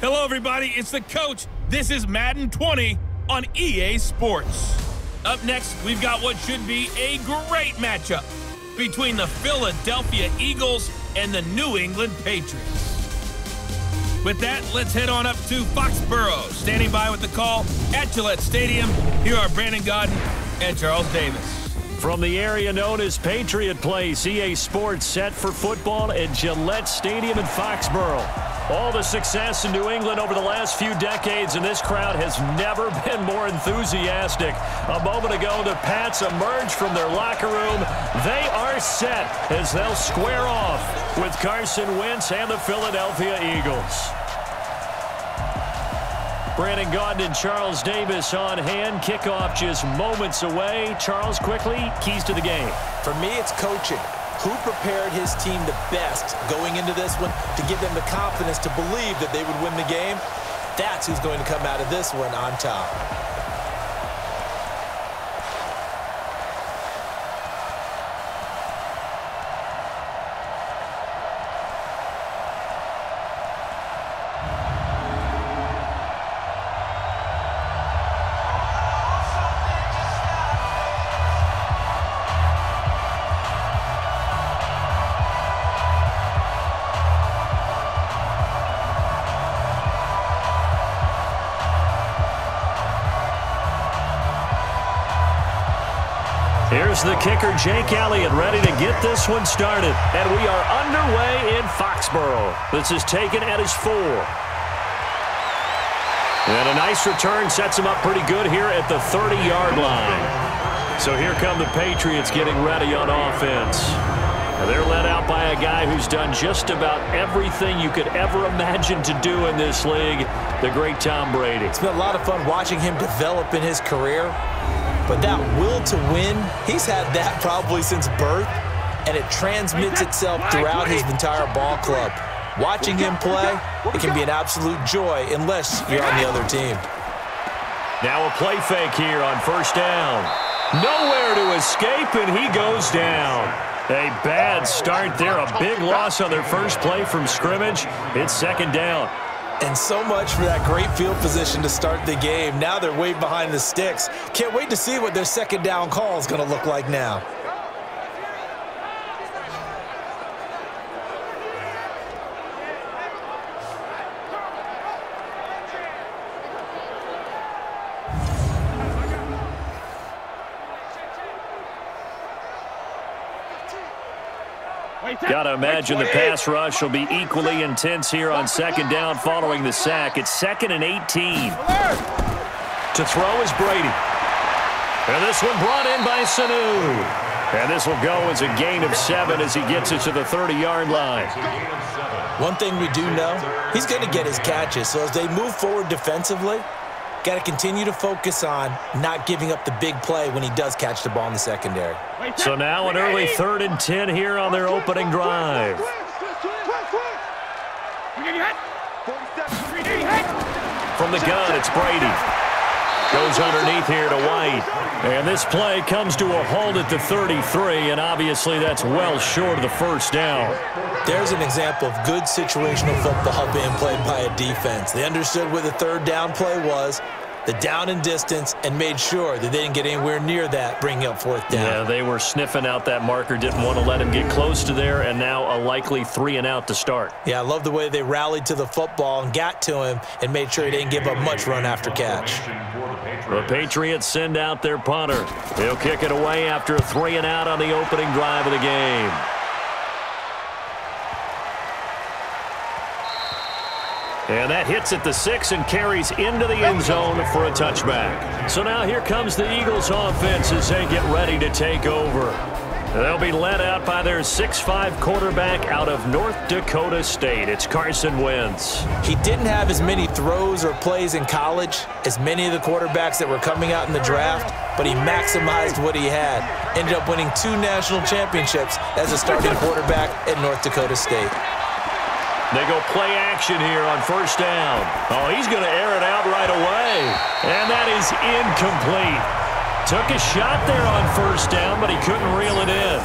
Hello, everybody. It's the coach. This is Madden 20 on EA Sports. Up next, we've got what should be a great matchup between the Philadelphia Eagles and the New England Patriots. With that, let's head on up to Foxborough. Standing by with the call at Gillette Stadium, here are Brandon Gaudin and Charles Davis. From the area known as Patriot Place, EA Sports set for football at Gillette Stadium in Foxborough. All the success in New England over the last few decades, and this crowd has never been more enthusiastic. A moment ago, the Pats emerged from their locker room. They are set as they'll square off with Carson Wentz and the Philadelphia Eagles. Brandon Gaudin and Charles Davis on hand. Kickoff just moments away. Charles, quickly, keys to the game. For me, it's coaching. Who prepared his team the best going into this one to give them the confidence to believe that they would win the game? That's who's going to come out of this one on top. Here's the kicker, Jake Elliott, ready to get this one started. And we are underway in Foxborough. This is taken at his 4. And a nice return sets him up pretty good here at the 30-yard line. So here come the Patriots getting ready on offense. Now they're led out by a guy who's done just about everything you could ever imagine to do in this league, the great Tom Brady. It's been a lot of fun watching him develop in his career. But that will to win, he's had that probably since birth, and it transmits itself throughout his entire ball club. Watching him play, it can be an absolute joy unless you're on the other team. Now a play fake here on first down. Nowhere to escape, and he goes down. A bad start there, a big loss on their first play from scrimmage. It's second down. And so much for that great field position to start the game. Now they're way behind the sticks. Can't wait to see what their second down call is going to look like now. Got to imagine the pass rush will be equally intense here on second down following the sack. It's 2nd and 18. To throw is Brady. And this one brought in by Sanu. And this will go as a gain of 7 as he gets it to the 30-yard line. One thing we do know, he's going to get his catches. So as they move forward defensively, got to continue to focus on not giving up the big play when he does catch the ball in the secondary. So now an early 3rd and 10 here on their opening drive. From the gun, it's Brady. Goes underneath here to White. And this play comes to a halt at the 33, and obviously that's well short of the first down. There's an example of good situational football being played by a defense. They understood what the third down play was, the down and distance, and made sure that they didn't get anywhere near that, bringing up 4th down. Yeah, they were sniffing out that marker, didn't want to let him get close to there, and now a likely 3 and out to start. Yeah, I love the way they rallied to the football and got to him and made sure he didn't give up much run after catch. The Patriots send out their punter. He'll kick it away after a 3 and out on the opening drive of the game. And that hits at the 6 and carries into the end zone for a touchback. So now here comes the Eagles offense as they get ready to take over. They'll be led out by their 6'5" quarterback out of North Dakota State. It's Carson Wentz. He didn't have as many throws or plays in college as many of the quarterbacks that were coming out in the draft, but he maximized what he had. Ended up winning 2 national championships as a starting quarterback at North Dakota State. They go play action here on first down. Oh, he's going to air it out right away. And that is incomplete. Took a shot there on first down, but he couldn't reel it in.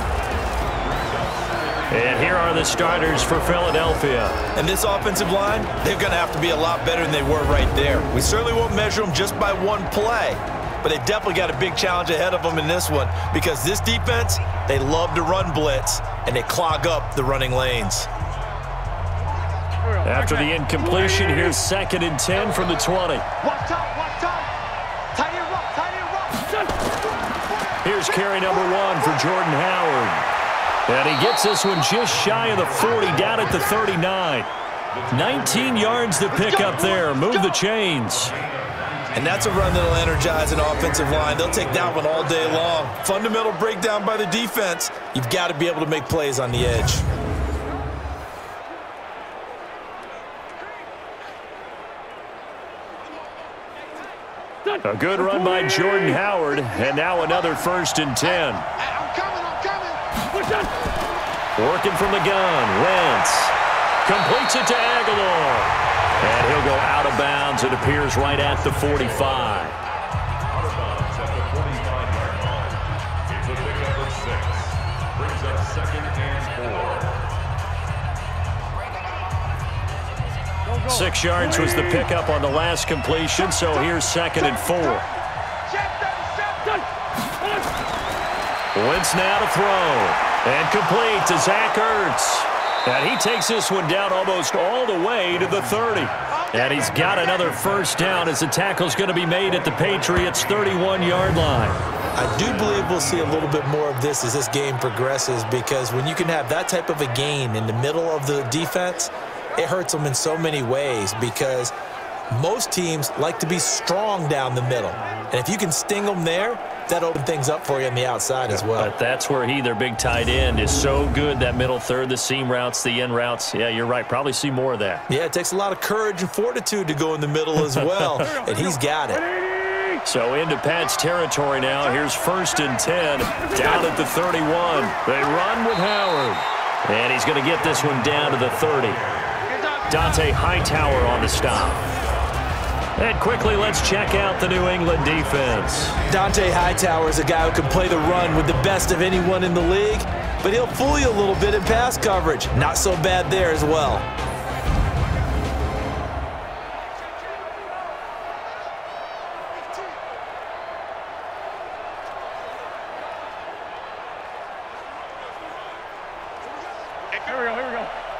And here are the starters for Philadelphia. And this offensive line, they're going to have to be a lot better than they were right there. We certainly won't measure them just by one play, but they definitely got a big challenge ahead of them in this one because this defense, they love to run blitz, and they clog up the running lanes. After the incompletion, here's 2nd and 10 from the 20. Here's carry number 1 for Jordan Howard. And he gets this one just shy of the 40, down at the 39. 19 yards to pick up there. Move the chains. And that's a run that'll energize an offensive line. They'll take that one all day long. Fundamental breakdown by the defense. You've got to be able to make plays on the edge. A good run by Jordan Howard, and now another 1st and 10. Working from the gun, Wentz completes it to Aguilar. And he'll go out of bounds. It appears right at the 45. 6 yards was the pickup on the last completion, so here's 2nd and 4. Wentz now to throw. And complete to Zach Ertz. And he takes this one down almost all the way to the 30. And he's got another 1st down as the tackle's going to be made at the Patriots' 31-yard line. I do believe we'll see a little bit more of this as this game progresses because when you can have that type of a gain in the middle of the defense, it hurts them in so many ways because most teams like to be strong down the middle. And if you can sting them there, that opens things up for you on the outside as well. But that's where their big tight end, is so good, that middle third, the seam routes, the in routes. Yeah, you're right. Probably see more of that. Yeah, it takes a lot of courage and fortitude to go in the middle as well, and he's got it. So into Pat's territory now. Here's 1st and 10, down at the 31. They run with Howard, and he's going to get this one down to the 30. Dante Hightower on the stop. And quickly, let's check out the New England defense. Dante Hightower is a guy who can play the run with the best of anyone in the league, but he'll fool you a little bit in pass coverage. Not so bad there as well. Here we go.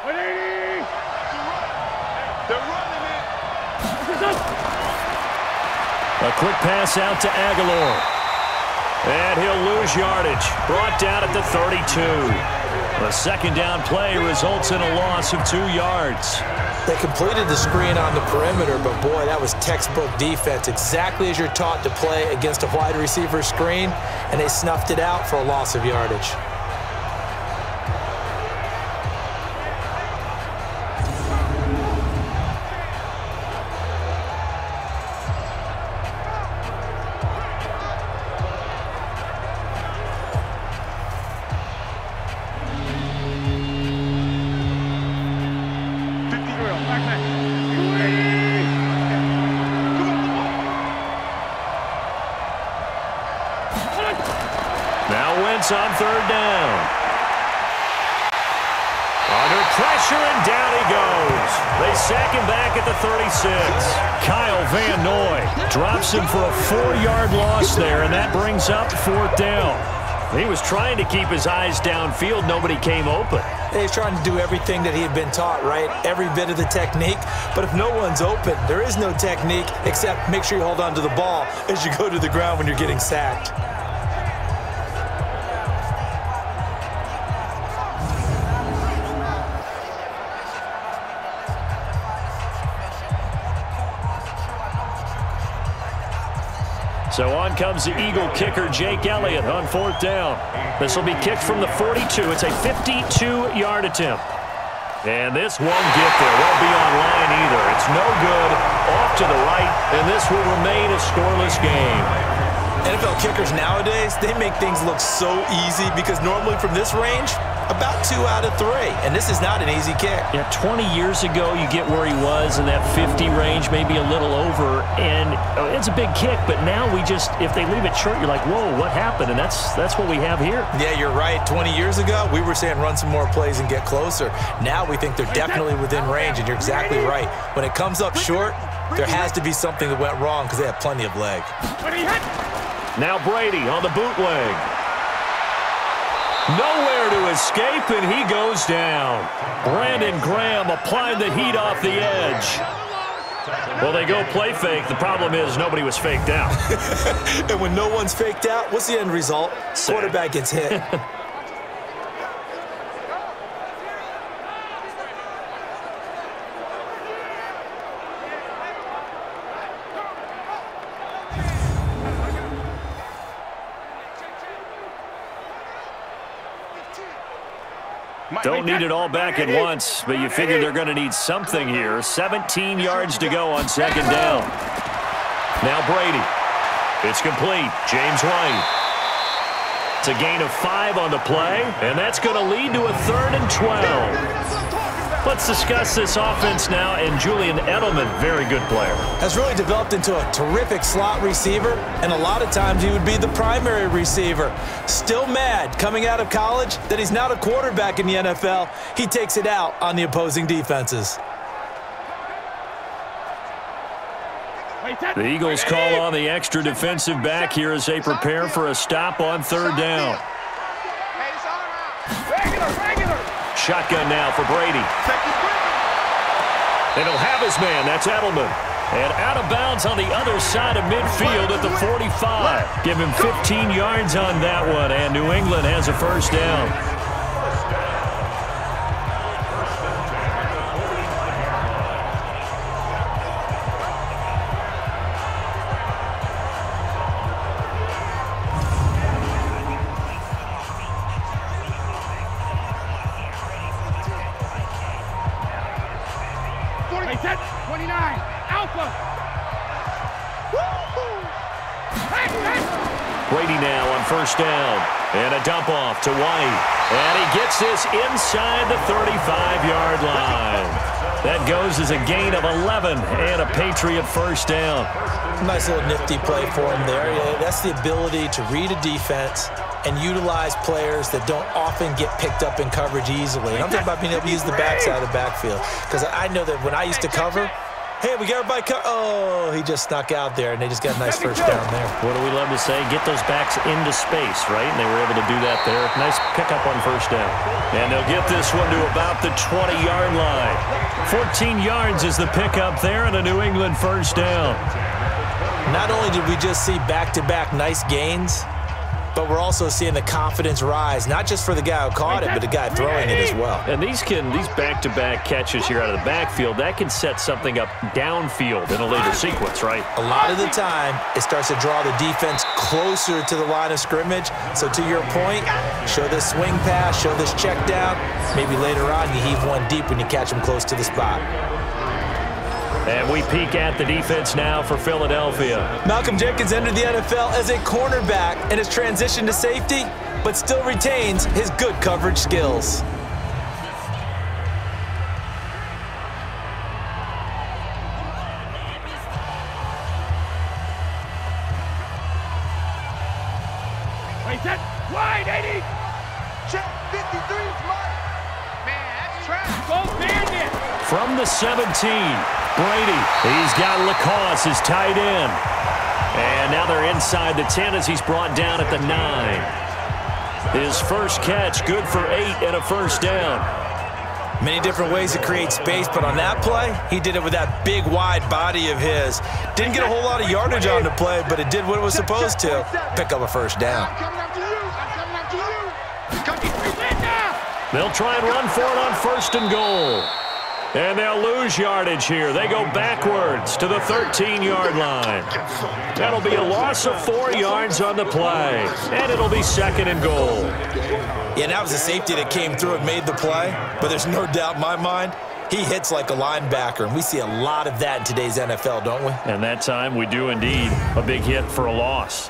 180! They're running it! A quick pass out to Aguilar. And he'll lose yardage. Brought down at the 32. A 2nd down play results in a loss of 2 yards. They completed the screen on the perimeter, but boy, that was textbook defense. Exactly as you're taught to play against a wide receiver screen, and they snuffed it out for a loss of yardage. Now Wentz on 3rd down. Under pressure, and down he goes. They sack him back at the 36. Kyle Van Noy drops him for a 4-yard loss there, and that brings up 4th down. He was trying to keep his eyes downfield. Nobody came open. He's trying to do everything that he had been taught, right? Every bit of the technique. But if no one's open, there is no technique except make sure you hold on to the ball as you go to the ground when you're getting sacked. So on comes the Eagle kicker, Jake Elliott, on 4th down. This will be kicked from the 42. It's a 52-yard attempt. And this won't get there. Won't be on line either. It's no good. Off to the right, and this will remain a scoreless game. NFL kickers nowadays, they make things look so easy because normally from this range, about 2 out of 3. And this is not an easy kick. Yeah, 20 years ago, you get where he was in that 50 range, maybe a little over, and it's a big kick, but now we just, if they leave it short, you're like, whoa, what happened? And that's what we have here. Yeah, you're right. 20 years ago, we were saying run some more plays and get closer. Now we think they're definitely within range, and you're exactly right. When it comes up short, there has to be something that went wrong because they have plenty of leg. Now Brady on the bootleg. Nowhere to escape, and he goes down. Brandon Graham applied the heat off the edge. Well, they go play fake. The problem is nobody was faked out. And when no one's faked out, what's the end result? Quarterback gets hit. Don't need it all back at once, but you figure they're going to need something here. 17 yards to go on second down. Now Brady. It's complete. James White. It's a gain of 5 on the play, and that's going to lead to a 3rd and 12. Let's discuss this offense now, and Julian Edelman, very good player. Has really developed into a terrific slot receiver, and a lot of times he would be the primary receiver. Still mad coming out of college that he's not a quarterback in the NFL. He takes it out on the opposing defenses. The Eagles call on the extra defensive back here as they prepare for a stop on 3rd down. Shotgun now for Brady. And he'll have his man. That's Edelman. And out of bounds on the other side of midfield at the 45. Give him 15 yards on that one, and New England has a 1st down. Brady now on 1st down. And a dump off to White. And he gets this inside the 35-yard line. That goes as a gain of 11 and a Patriot 1st down. Nice little nifty play for him there. Yeah, that's the ability to read a defense and utilize players that don't often get picked up in coverage easily. And I'm talking about being able to use the backside of the backfield. Because I know that when I used to cover, hey, we got everybody oh, he just snuck out there, and they just got a nice 1st down there. What do we love to say? Get those backs into space, right? And they were able to do that there. Nice pickup on 1st down. And they'll get this one to about the 20-yard line. 14 yards is the pickup there, and a New England 1st down. Not only did we just see back-to-back nice gains, but we're also seeing the confidence rise, not just for the guy who caught it, but the guy throwing it as well. And these back-to-back catches here out of the backfield, that can set something up downfield in a later sequence, right? A lot of the time, it starts to draw the defense closer to the line of scrimmage. So to your point, show this swing pass, show this check down. Maybe later on, you heave one deep when you catch him close to the spot. And we peek at the defense now for Philadelphia. Malcolm Jenkins entered the NFL as a cornerback and has transitioned to safety, but still retains his good coverage skills. Wide 80. Check 53's Mike. Man, that's trash. Go Bandit. From the 17, Brady. He's got Lacoste, his tight end. And now they're inside the 10 as he's brought down at the 9. His first catch, good for 8 and a 1st down. Many different ways to create space, but on that play, he did it with that big, wide body of his. Didn't get a whole lot of yardage on the play, but it did what it was supposed to. Pick up a 1st down. They'll try and run for it on 1st and goal. And they'll lose yardage here. They go backwards to the 13-yard line. That'll be a loss of 4 yards on the play. And it'll be 2nd and goal. Yeah, that was a safety that came through and made the play. But there's no doubt in my mind, he hits like a linebacker. And we see a lot of that in today's NFL, don't we? And that time we do indeed. A big hit for a loss.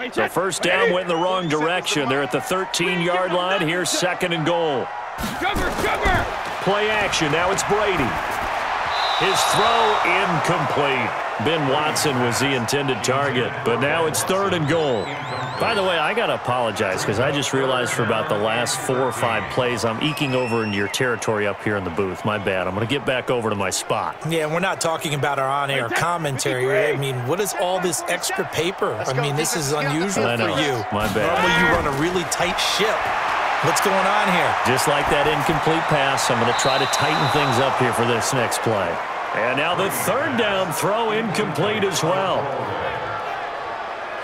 So first down went in the wrong direction. They're at the 13-yard line. Here's 2nd and goal. Play action. Now it's Brady. His throw incomplete. Ben Watson was the intended target, but now it's 3rd and goal. By the way, I got to apologize because I just realized for about the last 4 or 5 plays, I'm eking over into your territory up here in the booth. My bad. I'm going to get back over to my spot. Yeah, we're not talking about our on-air commentary. I mean, what is all this extra paper? I mean, this is unusual for you. My bad. Normally you run a really tight ship. What's going on here? Just like that incomplete pass, I'm going to try to tighten things up here for this next play. And now the 3rd down throw incomplete as well.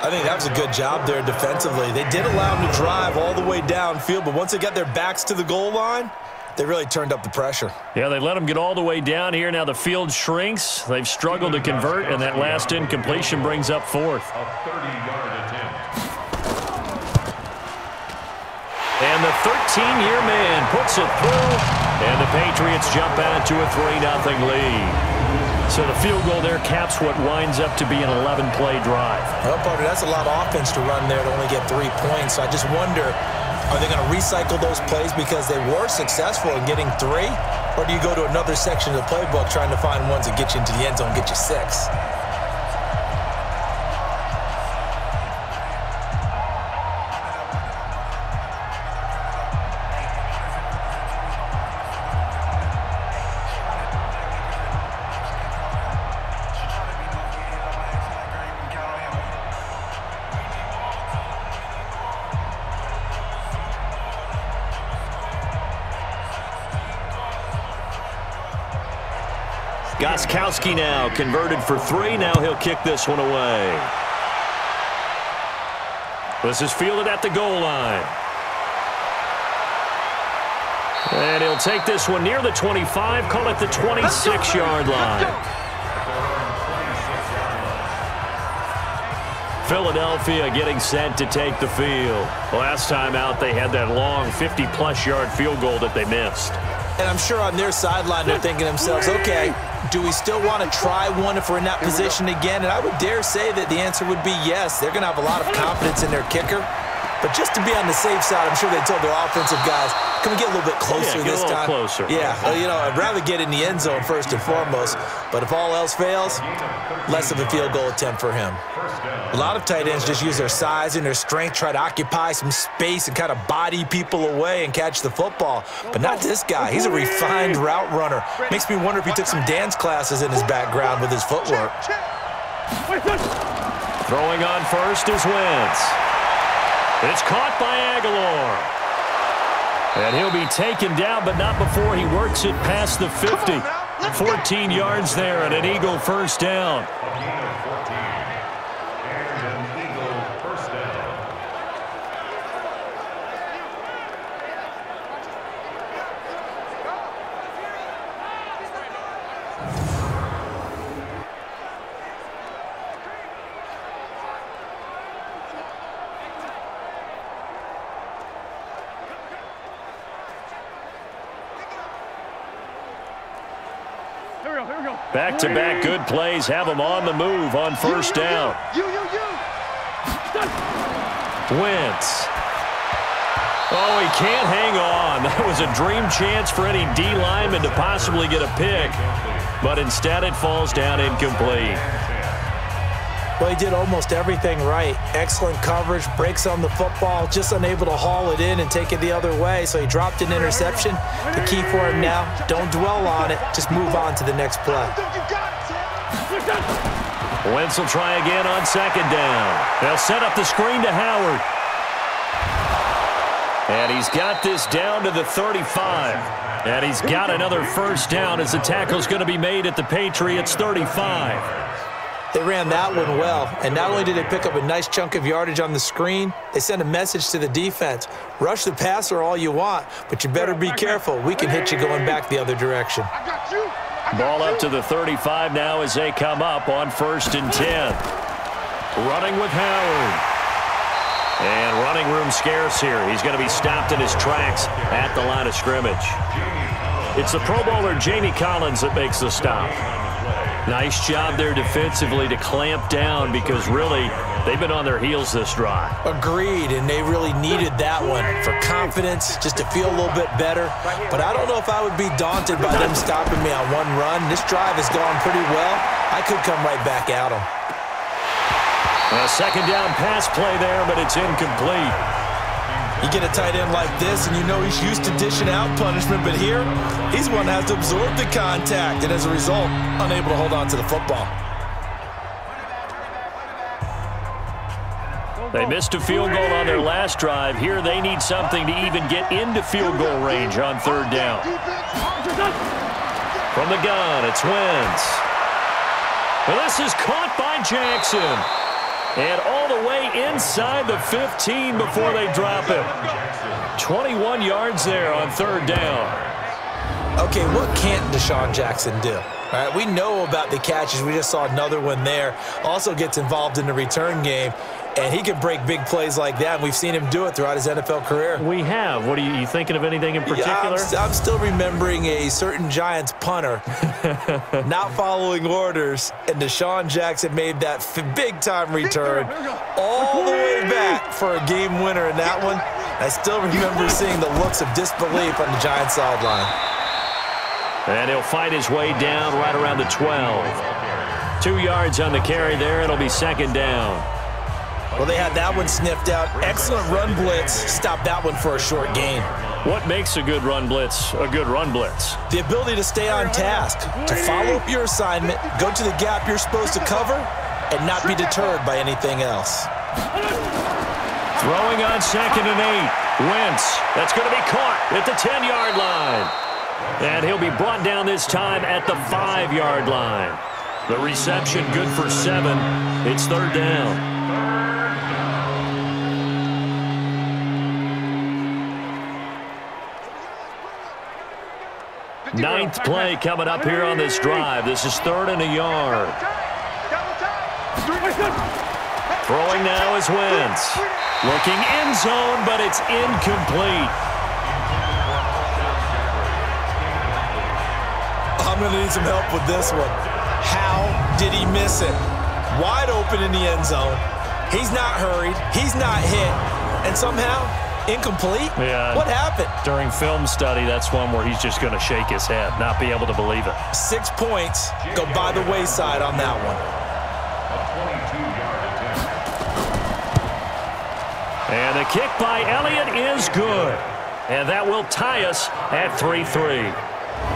I think that was a good job there defensively. They did allow them to drive all the way downfield, but once they got their backs to the goal line, they really turned up the pressure. Yeah, they let them get all the way down here. Now the field shrinks. They've struggled to convert, and that last incompletion brings up 4th. A 30-yard attempt. And the 13-year man puts it through. And the Patriots jump out to a 3-0 lead. So the field goal there caps what winds up to be an 11-play drive. Well, partner, that's a lot of offense to run there to only get 3 points. So I just wonder, are they going to recycle those plays because they were successful in getting 3? Or do you go to another section of the playbook trying to find ones that get you into the end zone and get you 6? Gostkowski now converted for 3. Now he'll kick this one away. This is fielded at the goal line. And he'll take this one near the 25, call it the 26-yard line. Philadelphia getting set to take the field. Last time out, they had that long 50-plus yard field goal that they missed. And I'm sure on their sideline they're thinking to themselves, okay, do we still want to try one if we're in that position again? And I would dare say that the answer would be yes. They're going to have a lot of confidence in their kicker. But just to be on the safe side, I'm sure they told their offensive guys, can we get a little bit closer this time? Closer. Yeah, well, you know, I'd rather get in the end zone first and foremost. But if all else fails, less of a field goal attempt for him. A lot of tight ends just use their size and their strength, try to occupy some space and kind of body people away and catch the football. But not this guy. He's a refined route runner. Makes me wonder if he took some dance classes in his background with his footwork. Throwing on first is Wentz. It's caught by Aguilar. And he'll be taken down, but not before he works it past the 50. 14 yards there and an Eagle first down. Back-to-back good plays have him on the move on first down. Wentz. Oh, he can't hang on. That was a dream chance for any D lineman to possibly get a pick, but instead it falls down incomplete. Well, he did almost everything right. Excellent coverage, breaks on the football, just unable to haul it in and take it the other way, so he dropped an interception. The key for him now, don't dwell on it, just move on to the next play. Wentz will try again on second down. They'll set up the screen to Howard. And he's got this down to the 35. And he's got another first down as the tackle's going to be made at the Patriots' 35. They ran that one well, and not only did they pick up a nice chunk of yardage on the screen, they sent a message to the defense. Rush the passer all you want, but you better be careful. We can hit you going back the other direction. Ball up to the 35 now as they come up on 1st and 10. Running with Howard. And running room scarce here. He's going to be stopped in his tracks at the line of scrimmage. It's the Pro Bowler Jamie Collins that makes the stop. Nice job there defensively to clamp down because really They've been on their heels this drive. Agreed, and they really needed that one for confidence, just to feel a little bit better. But I don't know if I would be daunted by them stopping me on one run. This drive has gone pretty well. I could come right back at them. A second down pass play there, but it's incomplete. You get a tight end like this, and you know he's used to dishing out punishment, but here, he's one that has to absorb the contact, and as a result, unable to hold on to the football. They missed a field goal on their last drive. Here they need something to even get into field goal range on third down. From the gun, it's Wentz. Well, this is caught by Jackson. And all the way inside the 15 before they drop him. 21 yards there on third down. Okay, what can't Deshaun Jackson do? All right, we know about the catches. We just saw another one there. Also gets involved in the return game, and he can break big plays like that, and we've seen him do it throughout his NFL career. We have. What are you thinking of anything in particular? Yeah, I'm still remembering a certain Giants punter not following orders, and Deshaun Jackson made that big-time return all the way back for a game winner in that one. I still remember seeing the looks of disbelief on the Giants sideline. And he'll fight his way down right around the 12. 2 yards on the carry there. It'll be second down. Well, they had that one sniffed out. Excellent run blitz. Stopped that one for a short gain. What makes a good run blitz a good run blitz? The ability to stay on task, to follow up your assignment, go to the gap you're supposed to cover, and not be deterred by anything else. Throwing on 2nd and 8. Wentz. That's going to be caught at the 10-yard line. And he'll be brought down this time at the 5-yard line. The reception good for 7. It's third down. Ninth play coming up here on this drive. This is 3rd and a yard. Throwing now is Wentz. Looking end zone, but it's incomplete. I'm going to need some help with this one. How did he miss it? Wide open in the end zone. He's not hurried. He's not hit. And somehow, incomplete? Yeah. What happened? During film study, that's one where he's just going to shake his head, not be able to believe it. 6 points go by the wayside on that one. And the kick by Elliott is good. And that will tie us at 3-3.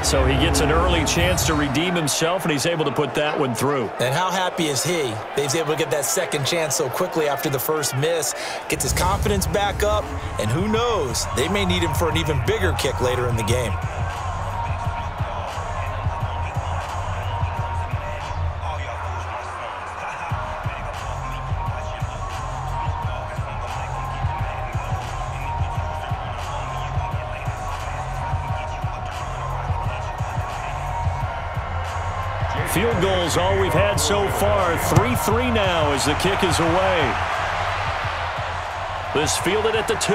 So he gets an early chance to redeem himself, and he's able to put that one through. And how happy is he that he's able to get that second chance so quickly after the first miss, gets his confidence back up, and who knows, they may need him for an even bigger kick later in the game. Field goals all we've had so far. 3-3 now as the kick is away. This fielded at the 2.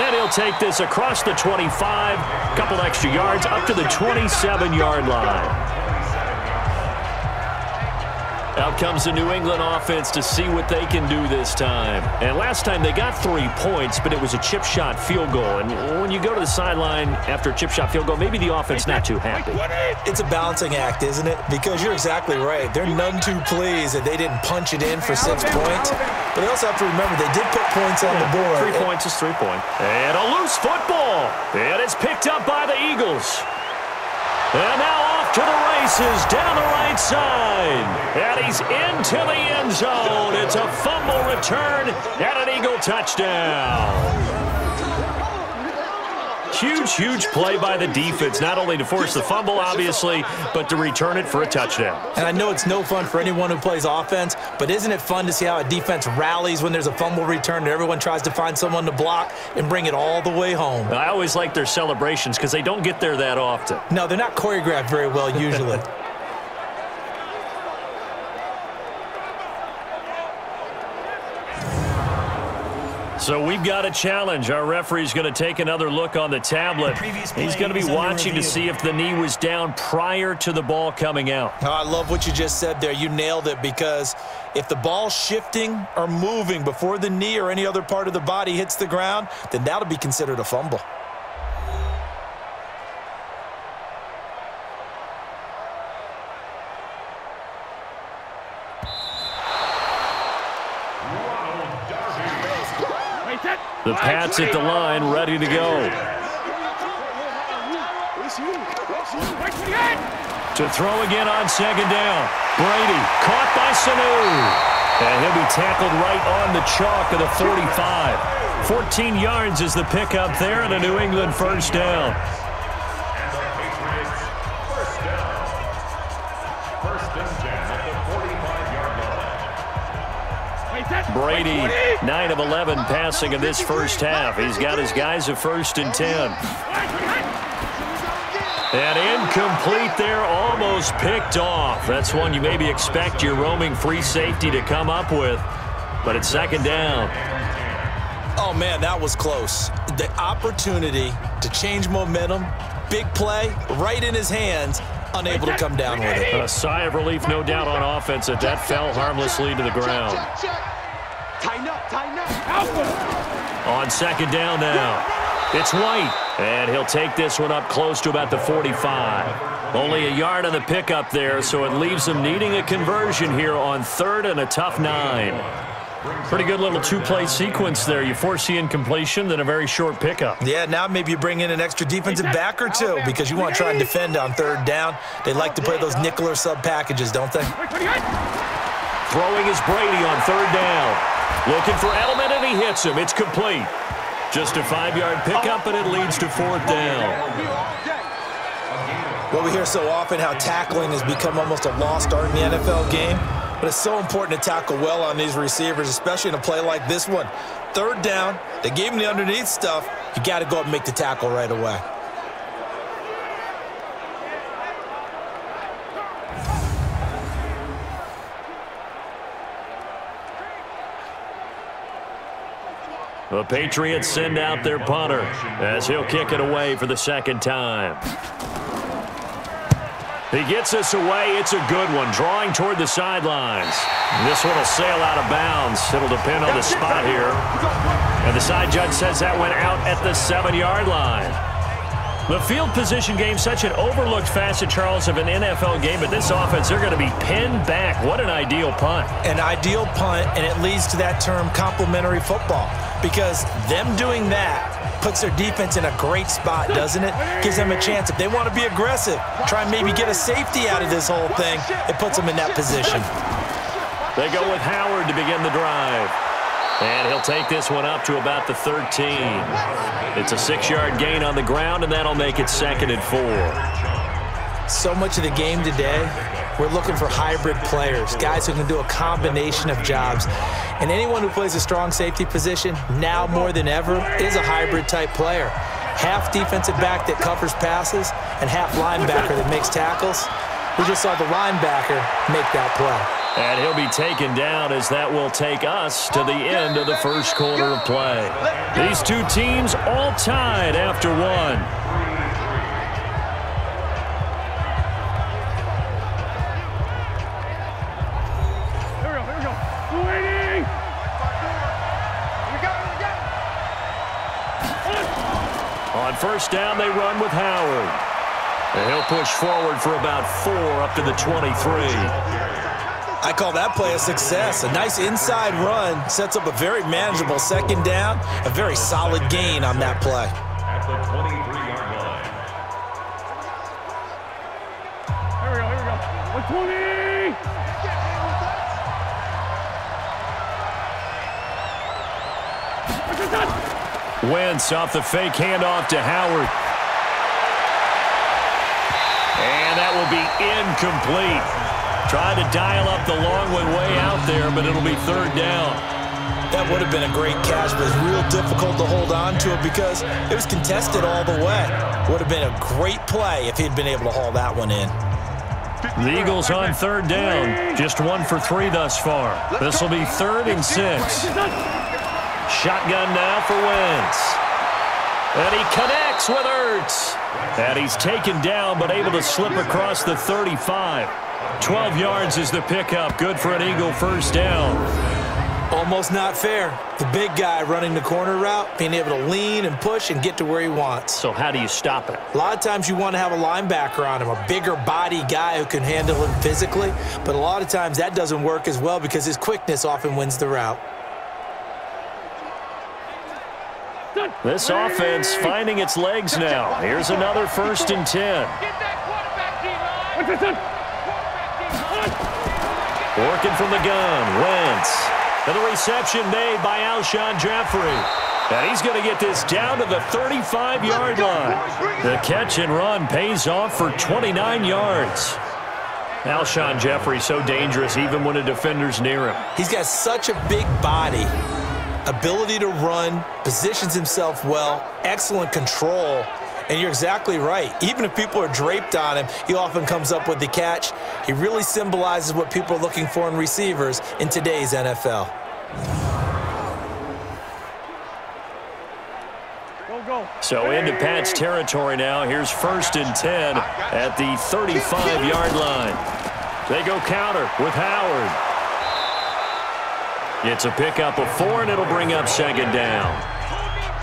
And he'll take this across the 25. Couple extra yards up to the 27-yard line. Out comes the New England offense to see what they can do this time. And last time they got 3 points, but it was a chip shot field goal. And when you go to the sideline after a chip shot field goal, maybe the offense not too happy. It's a balancing act, isn't it? Because you're exactly right. They're none too pleased that they didn't punch it in for 6 points. But they also have to remember they did put points on the board. 3 points is 3 points. And a loose football. And it's picked up by the Eagles. And now off to the races down the right side. And he's into the end zone. It's a fumble return and an Eagle touchdown. Huge, huge play by the defense, not only to force the fumble, obviously, but to return it for a touchdown. And I know it's no fun for anyone who plays offense, but isn't it fun to see how a defense rallies when there's a fumble return and everyone tries to find someone to block and bring it all the way home? I always like their celebrations because they don't get there that often. No, they're not choreographed very well usually. So we've got a challenge. Our referee's going to take another look on the tablet. He's going to be watching to see if the knee was down prior to the ball coming out. Oh, I love what you just said there. You nailed it, because if the ball's shifting or moving before the knee or any other part of the body hits the ground, then that'll be considered a fumble. The Pats at the line, ready to go. To throw again on second down. Brady caught by Sanu. And he'll be tackled right on the chalk of the 45. 14 yards is the pickup there, and a New England first down. Brady, 9 of 11 passing in this first half. He's got his guys a 1st and 10. And incomplete there, almost picked off. That's one you maybe expect your roaming free safety to come up with. But it's second down. Oh, man, that was close. The opportunity to change momentum, big play, right in his hands, unable to come down with it. A sigh of relief, no doubt, on offense that fell harmlessly to the ground. Tighten up, tighten up. On second down now, it's White, and he'll take this one up close to about the 45. Only a yard on the pickup there, so it leaves them needing a conversion here on 3rd and a tough 9. Pretty good little two-play sequence there. You force the incompletion, then a very short pickup. Yeah, now maybe you bring in an extra defensive back or two, because you want to try and defend on 3rd down. They like to play those nickel or sub packages, don't they? Throwing is Brady on 3rd down. Looking for Edelman, and he hits him. It's complete. Just a 5-yard pickup, and it leads to 4th down. Well, we hear so often how tackling has become almost a lost art in the NFL game. But it's so important to tackle well on these receivers, especially in a play like this one. 3rd down, they gave him the underneath stuff. You got to go up and make the tackle right away. The Patriots send out their punter as he'll kick it away for the 2nd time. He gets us away. It's a good one, drawing toward the sidelines. This one will sail out of bounds. It'll depend on the spot here. And the side judge says that went out at the 7-yard line. The field position game, such an overlooked facet, Charles, of an NFL game, but this offense, they're going to be pinned back. What an ideal punt. An ideal punt, and it leads to that term complementary football, because them doing that puts their defense in a great spot, doesn't it? Gives them a chance. If they want to be aggressive, try and maybe get a safety out of this whole thing, it puts them in that position. They go with Howard to begin the drive. And he'll take this one up to about the 13. It's a 6-yard gain on the ground, and that'll make it 2nd and 4. So much of the game today, we're looking for hybrid players, guys who can do a combination of jobs. And anyone who plays a strong safety position, now more than ever, is a hybrid-type player. Half defensive back that covers passes, and half linebacker that makes tackles. We just saw the linebacker make that play. And he'll be taken down, as that will take us to the end of the first quarter of play. These two teams all tied after one. On 1st down, they run with Howard. And he'll push forward for about 4 up to the 23. I call that play a success. A nice inside run sets up a very manageable 2nd down, a very solid gain on that play. At the 23-yard line. Here we go. 120. Wentz off the fake handoff to Howard. And that will be incomplete. Trying to dial up the long one way out there, but it'll be 3rd down. That would have been a great catch, but it's real difficult to hold on to it because it was contested all the way. Would have been a great play if he'd been able to haul that one in. The Eagles on 3rd down. Just 1 for 3 thus far. This will be 3rd and 6. Shotgun now for Wentz. And he connects with Ertz. And he's taken down but able to slip across the 35. 12 yards is the pickup. Good for an Eagle first down. Almost not fair. The big guy running the corner route, being able to lean and push and get to where he wants. So how do you stop it? A lot of times you want to have a linebacker on him, a bigger body guy who can handle him physically. But a lot of times that doesn't work as well because his quickness often wins the route. This offense finding its legs now. Here's another 1st and 10. Working from the gun, Wentz. And the reception made by Alshon Jeffrey. And he's going to get this down to the 35-yard line. The catch and run pays off for 29 yards. Alshon Jeffrey so dangerous even when a defender's near him. He's got such a big body. Ability to run, positions himself well, excellent control, and you're exactly right. Even if people are draped on him, he often comes up with the catch. He really symbolizes what people are looking for in receivers in today's NFL. So into Pat's territory now. Here's 1st and 10 at the 35-yard line. They go counter with Howard. It's a pickup of 4, and it'll bring up 2nd down.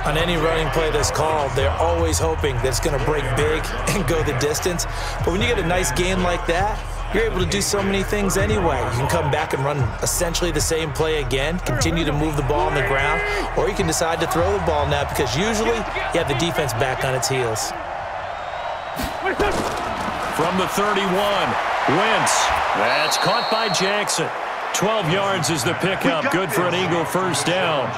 On any running play that's called, they're always hoping that it's going to break big and go the distance. But when you get a nice gain like that, you're able to do so many things anyway. You can come back and run essentially the same play again, continue to move the ball on the ground, or you can decide to throw the ball now because usually you have the defense back on its heels. From the 31, Wentz. That's caught by Jackson. 12 yards is the pickup. Good for an Eagle first down.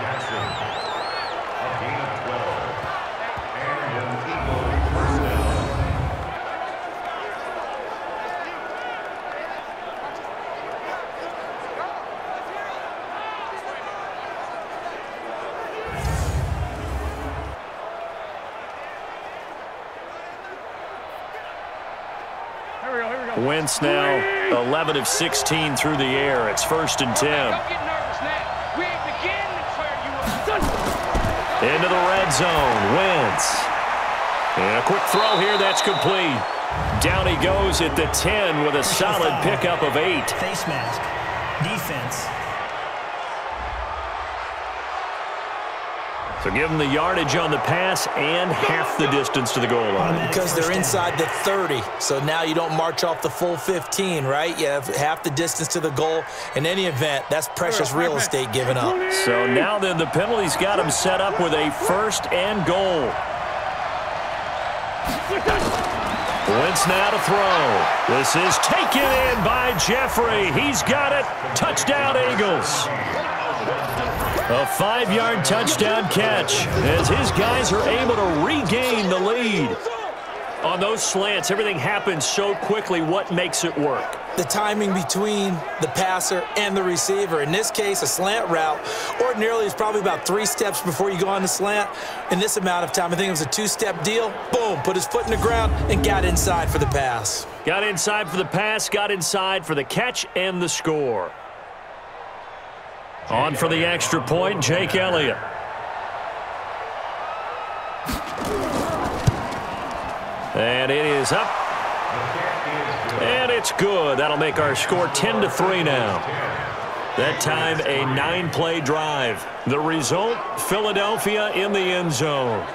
Wentz now 11 of 16 through the air. It's 1st and 10. Into the red zone. Wentz. And a quick throw here. That's complete. Down he goes at the 10 with a solid pickup of 8. Face mask. Defense. So give them the yardage on the pass and half the distance to the goal line. Because they're inside the 30, so now you don't march off the full 15, right? You have half the distance to the goal. In any event, that's precious real estate given up. So now then the penalty's got him set up with a 1st and goal. Wentz now to throw. This is taken in by Jeffrey. He's got it. Touchdown, Eagles. A 5-yard touchdown catch as his guys are able to regain the lead. On those slants, everything happens so quickly. What makes it work? The timing between the passer and the receiver. In this case, a slant route ordinarily is probably about 3 steps before you go on the slant. In this amount of time, I think it was a 2-step deal. Boom, put his foot in the ground and got inside for the pass. Got inside for the pass, got inside for the catch and the score. On for the extra point, Jake Elliott. And it is up. And it's good. That'll make our score 10-3 now. That time, a 9-play drive. The result, Philadelphia in the end zone.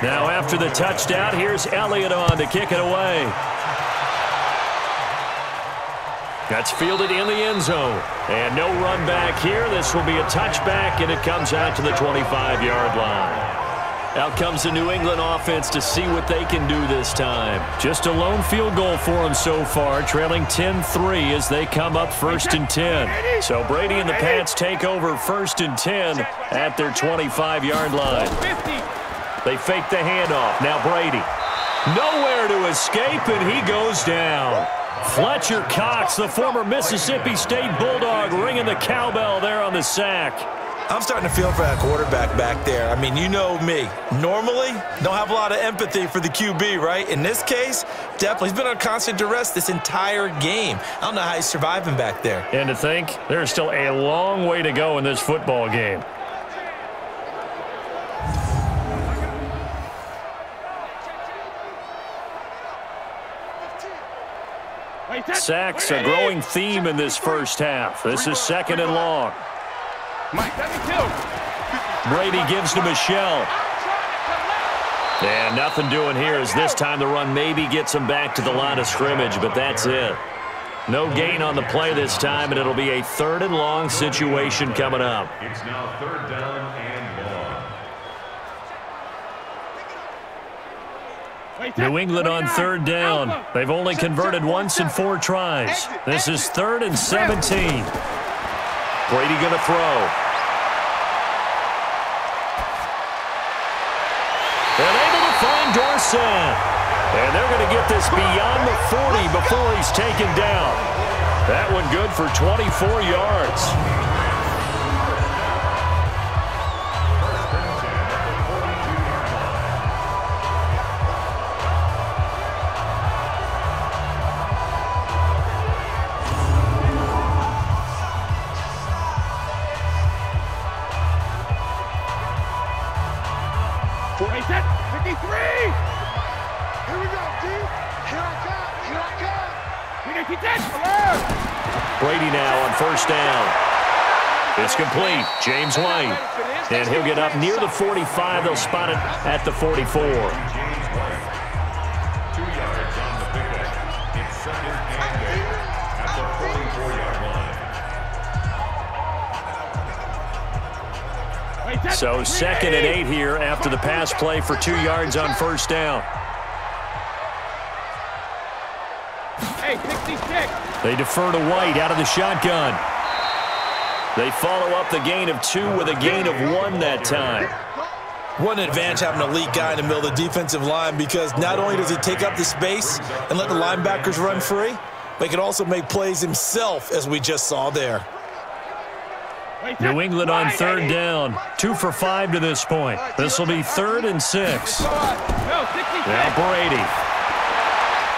Now after the touchdown, here's Elliott on to kick it away. That's fielded in the end zone. And no run back here. This will be a touchback, and it comes out to the 25-yard line. Out comes the New England offense to see what they can do this time. Just a lone field goal for them so far, trailing 10-3 as they come up 1st and 10. So Brady and the Pats take over 1st and 10 at their 25-yard line. They fake the handoff. Now Brady. Nowhere to escape, and he goes down. Fletcher Cox, the former Mississippi State Bulldog, ringing the cowbell there on the sack. I'm starting to feel for that quarterback back there. I mean, you know me. Normally, don't have a lot of empathy for the QB, right? In this case, definitely. He's been on constant duress this entire game. I don't know how he's surviving back there. And to think, there's still a long way to go in this football game. Sacks, a growing theme in this first half. This is 2nd and long. Brady gives to Michelle. And nothing doing here as this time the run maybe gets him back to the line of scrimmage, but that's it. No gain on the play this time, and it'll be a 3rd and long situation coming up. It's now 3rd down and long. New England on 3rd down. They've only converted once in 4 tries. This is 3rd and 17. Brady going to throw. And able to find Dorsett. And they're going to get this beyond the 40 before he's taken down. That one good for 24 yards. Brady now on 1st down. It's complete. James White. And he'll get up near the 45. They'll spot it at the 44. 2 yards on the pickup. It's 2nd and 8 at the 44-yard line. So 2nd and 8 here after the pass play for 2 yards on 1st down. They defer to White out of the shotgun. They follow up the gain of 2 with a gain of 1 that time. What an advantage having an elite guy in the middle of the defensive line, because not only does he take up the space and let the linebackers run free, but he can also make plays himself, as we just saw there. New England on 3rd down. 2 for 5 to this point. This will be 3rd and 6. Now Brady.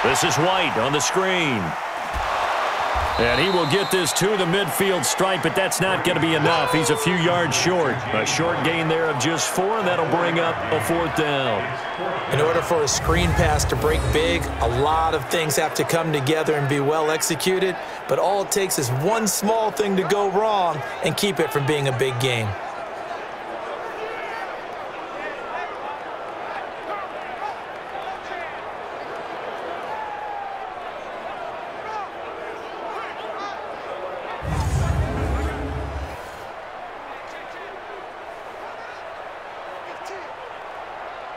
This is White on the screen. And he will get this to the midfield stripe, but that's not going to be enough. He's a few yards short. A short gain there of just 4, and that'll bring up a 4th down. In order for a screen pass to break big, a lot of things have to come together and be well executed, but all it takes is one small thing to go wrong and keep it from being a big game.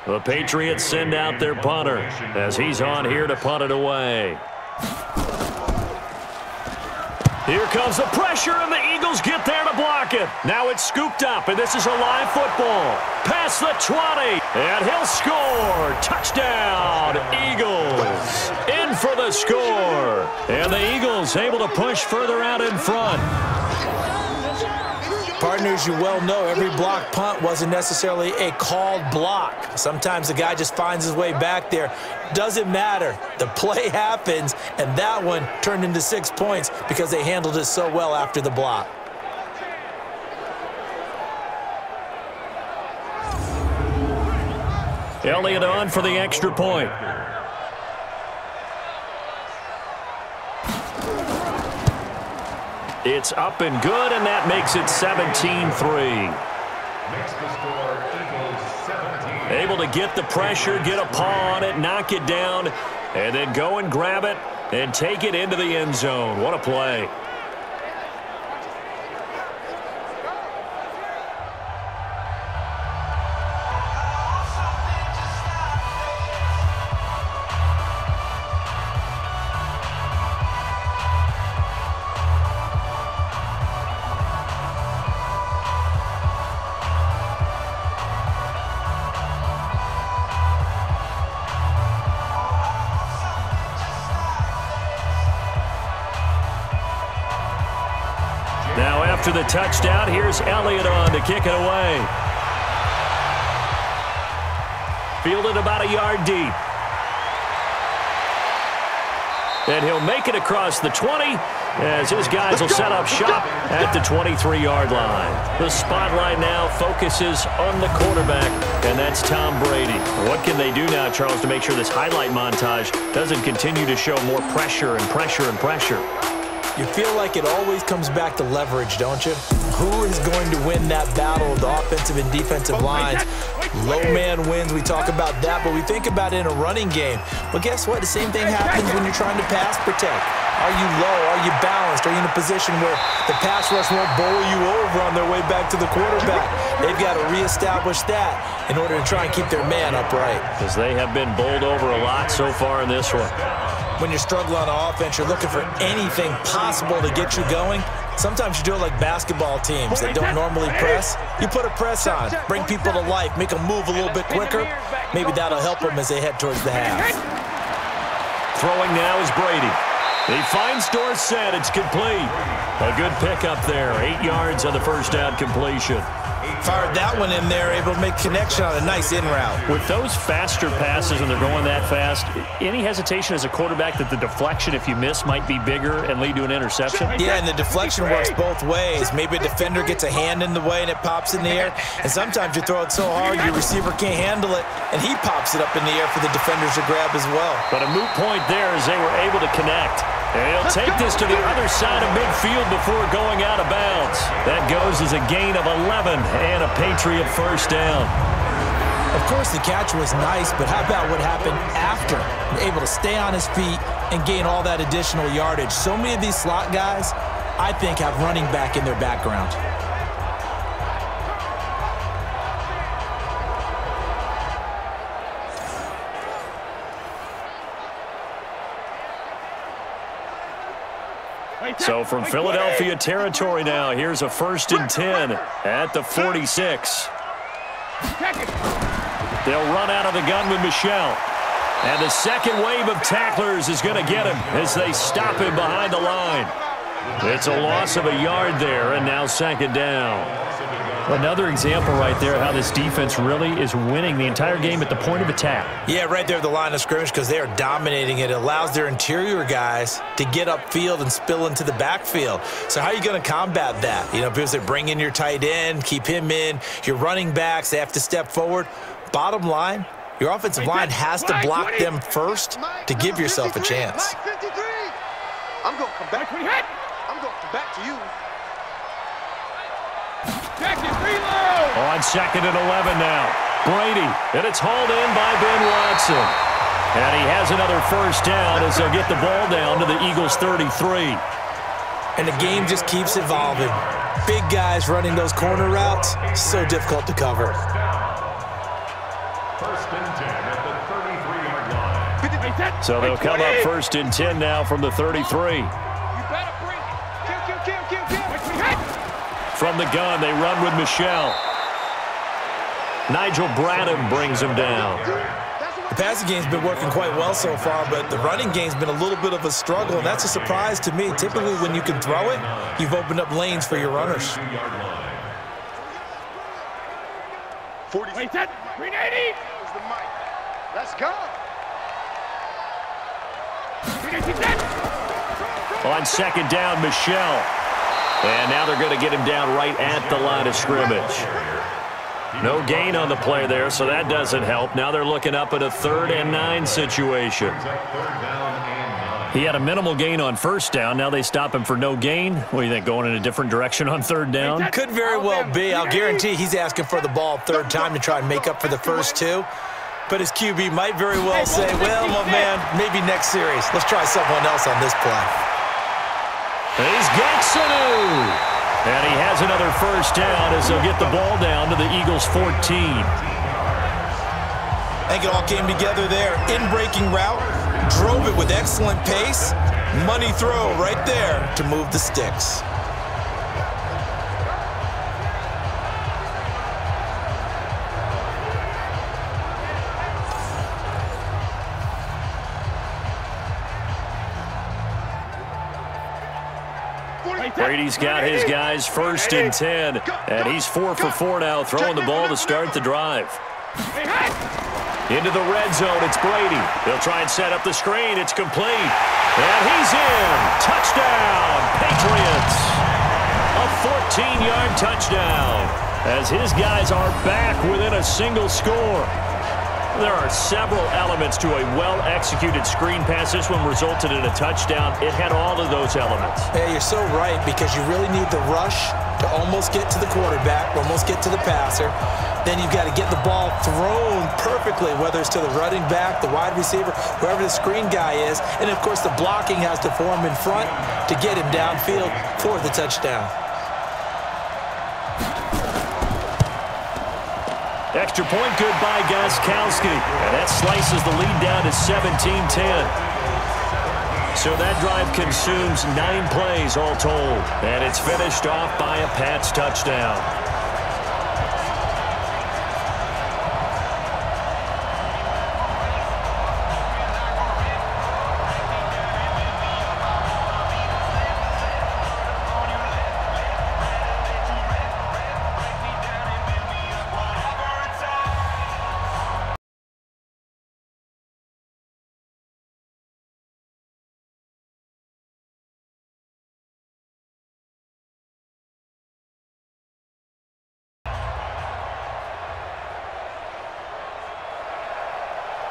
The Patriots send out their punter as he's on here to punt it away. Here comes the pressure, and the Eagles get there to block it. Now it's scooped up, and this is a live football. Past the 20, and he'll score. Touchdown, Eagles. In for the score. And the Eagles able to push further out in front. Partners, you well know every block punt wasn't necessarily a called block. Sometimes the guy just finds his way back there. Doesn't matter. The play happens, and that one turned into 6 points because they handled it so well after the block. Elliott on for the extra point. It's up and good, and that makes it 17-3. Makes the score Eagles 17. Able to get the pressure, get a paw on it, knock it down, and then go and grab it and take it into the end zone. What a play. After the touchdown, here's Elliott on to kick it away. Fielded about a yard deep. And he'll make it across the 20 as his guys will set up shop at the 23-yard line. The spotlight now focuses on the quarterback, and that's Tom Brady. What can they do now, Charles, to make sure this highlight montage doesn't continue to show more pressure and pressure and pressure? You feel like it always comes back to leverage, don't you? Who is going to win that battle of the offensive and defensive lines? Low man wins. We talk about that, but we think about it in a running game. Well, guess what? The same thing happens when you're trying to pass protect. Are you low? Are you balanced? Are you in a position where the pass rush won't bowl you over on their way back to the quarterback? They've got to reestablish that in order to try and keep their man upright. Because they have been bowled over a lot so far in this one. When you're struggling on offense, you're looking for anything possible to get you going. Sometimes you do it like basketball teams that don't normally press. You put a press on, bring people to life, make them move a little bit quicker. Maybe that'll help them as they head towards the half. Throwing now is Brady. He finds Dorsett. It's complete. A good pickup there. 8 yards on the first down completion. Fired that one in there, able to make connection on a nice in route. With those faster passes when they're going that fast, any hesitation as a quarterback that the deflection, if you miss, might be bigger and lead to an interception? Yeah, and the deflection works both ways. Maybe a defender gets a hand in the way and it pops in the air, and sometimes you throw it so hard your receiver can't handle it, and he pops it up in the air for the defenders to grab as well. But a moot point there as they were able to connect. And he'll take this to the other side of midfield before going out of bounds. That goes as a gain of 11 and a Patriot first down. Of course, the catch was nice, but how about what happened after? Able to stay on his feet and gain all that additional yardage. So many of these slot guys, I think, have running back in their background. So from Philadelphia territory now, here's a 1st and 10 at the 46. They'll run out of the gun with Michel. And the second wave of tacklers is going to get him as they stop him behind the line. It's a loss of a yard there, and now 2nd down. Another example right there of how this defense really is winning the entire game at the point of attack. Yeah, right there at the line of scrimmage because they are dominating it. It allows their interior guys to get upfield and spill into the backfield. So how are you going to combat that? You know, because they bring in your tight end, keep him in. Your running backs, they have to step forward. Bottom line, your offensive line has to block them first to give yourself a chance. I'm going to come back. I'm going to come back to you. On 2nd and 11 now. Brady, and it's hauled in by Ben Watson. And he has another first down as they'll get the ball down to the Eagles' 33. And the game just keeps evolving. Big guys running those corner routes, so difficult to cover. 1st and 10 at the 33-yard line. So they'll come up 1st and 10 now from the 33. From the gun, they run with Michel. Nigel Bradham brings him down. The passing game's been working quite well so far, but the running game's been a little bit of a struggle, and that's a surprise to me. Typically, when you can throw it, you've opened up lanes for your runners. 40. Wait, that 380. Let's go. On 2nd down, Michel. And now they're going to get him down right at the line of scrimmage. No gain on the play there, so that doesn't help. Now they're looking up at a 3rd and 9 situation. He had a minimal gain on 1st down. Now they stop him for no gain. What do you think, going in a different direction on 3rd down? Could very well be. I'll guarantee he's asking for the ball 3rd time to try and make up for the first 2. But his QB might very well say, well, my man, maybe next series. Let's try someone else on this play. He's got Sanu. And he has another first down as they'll get the ball down to the Eagles' 14. I think it all came together there. In-breaking route, drove it with excellent pace. Money throw right there to move the sticks. Brady's got his guys 1st and 10, and he's 4 for 4 now, throwing the ball to start the drive. Into the red zone, it's Brady. He'll try and set up the screen. It's complete. And he's in. Touchdown, Patriots. A 14-yard touchdown as his guys are back within a single score. There are several elements to a well-executed screen pass. This one resulted in a touchdown. It had all of those elements. Yeah, you're so right, because you really need the rush to almost get to the quarterback, almost get to the passer. Then you've got to get the ball thrown perfectly, whether it's to the running back, the wide receiver, whoever the screen guy is. And, of course, the blocking has to form in front to get him downfield for the touchdown. Extra point good by Gostkowski. And that slices the lead down to 17-10. So that drive consumes 9 plays all told. And it's finished off by a Pats touchdown.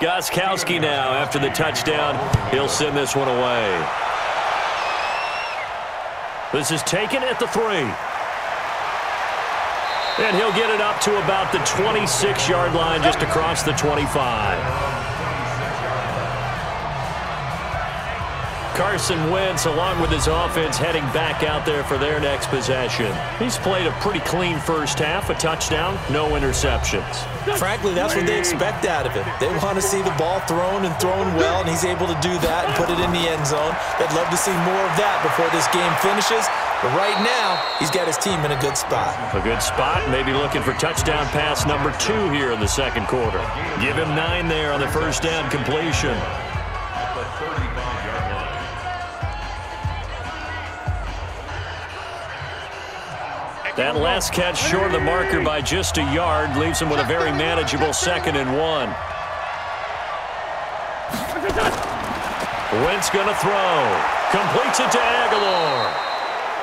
Gostkowski now, after the touchdown, he'll send this one away. This is taken at the 3. And he'll get it up to about the 26-yard line, just across the 25. Carson Wentz, along with his offense, heading back out there for their next possession. He's played a pretty clean first half, a touchdown, no interceptions. Frankly, that's what they expect out of him. They want to see the ball thrown and thrown well, and he's able to do that and put it in the end zone. They'd love to see more of that before this game finishes. But right now, he's got his team in a good spot. A good spot, maybe looking for touchdown pass number 2 here in the second quarter. Give him 9 there on the first down completion. That last catch short of the marker by just a yard leaves him with a very manageable 2nd and 1. Wentz going to throw. Completes it to Aguilar.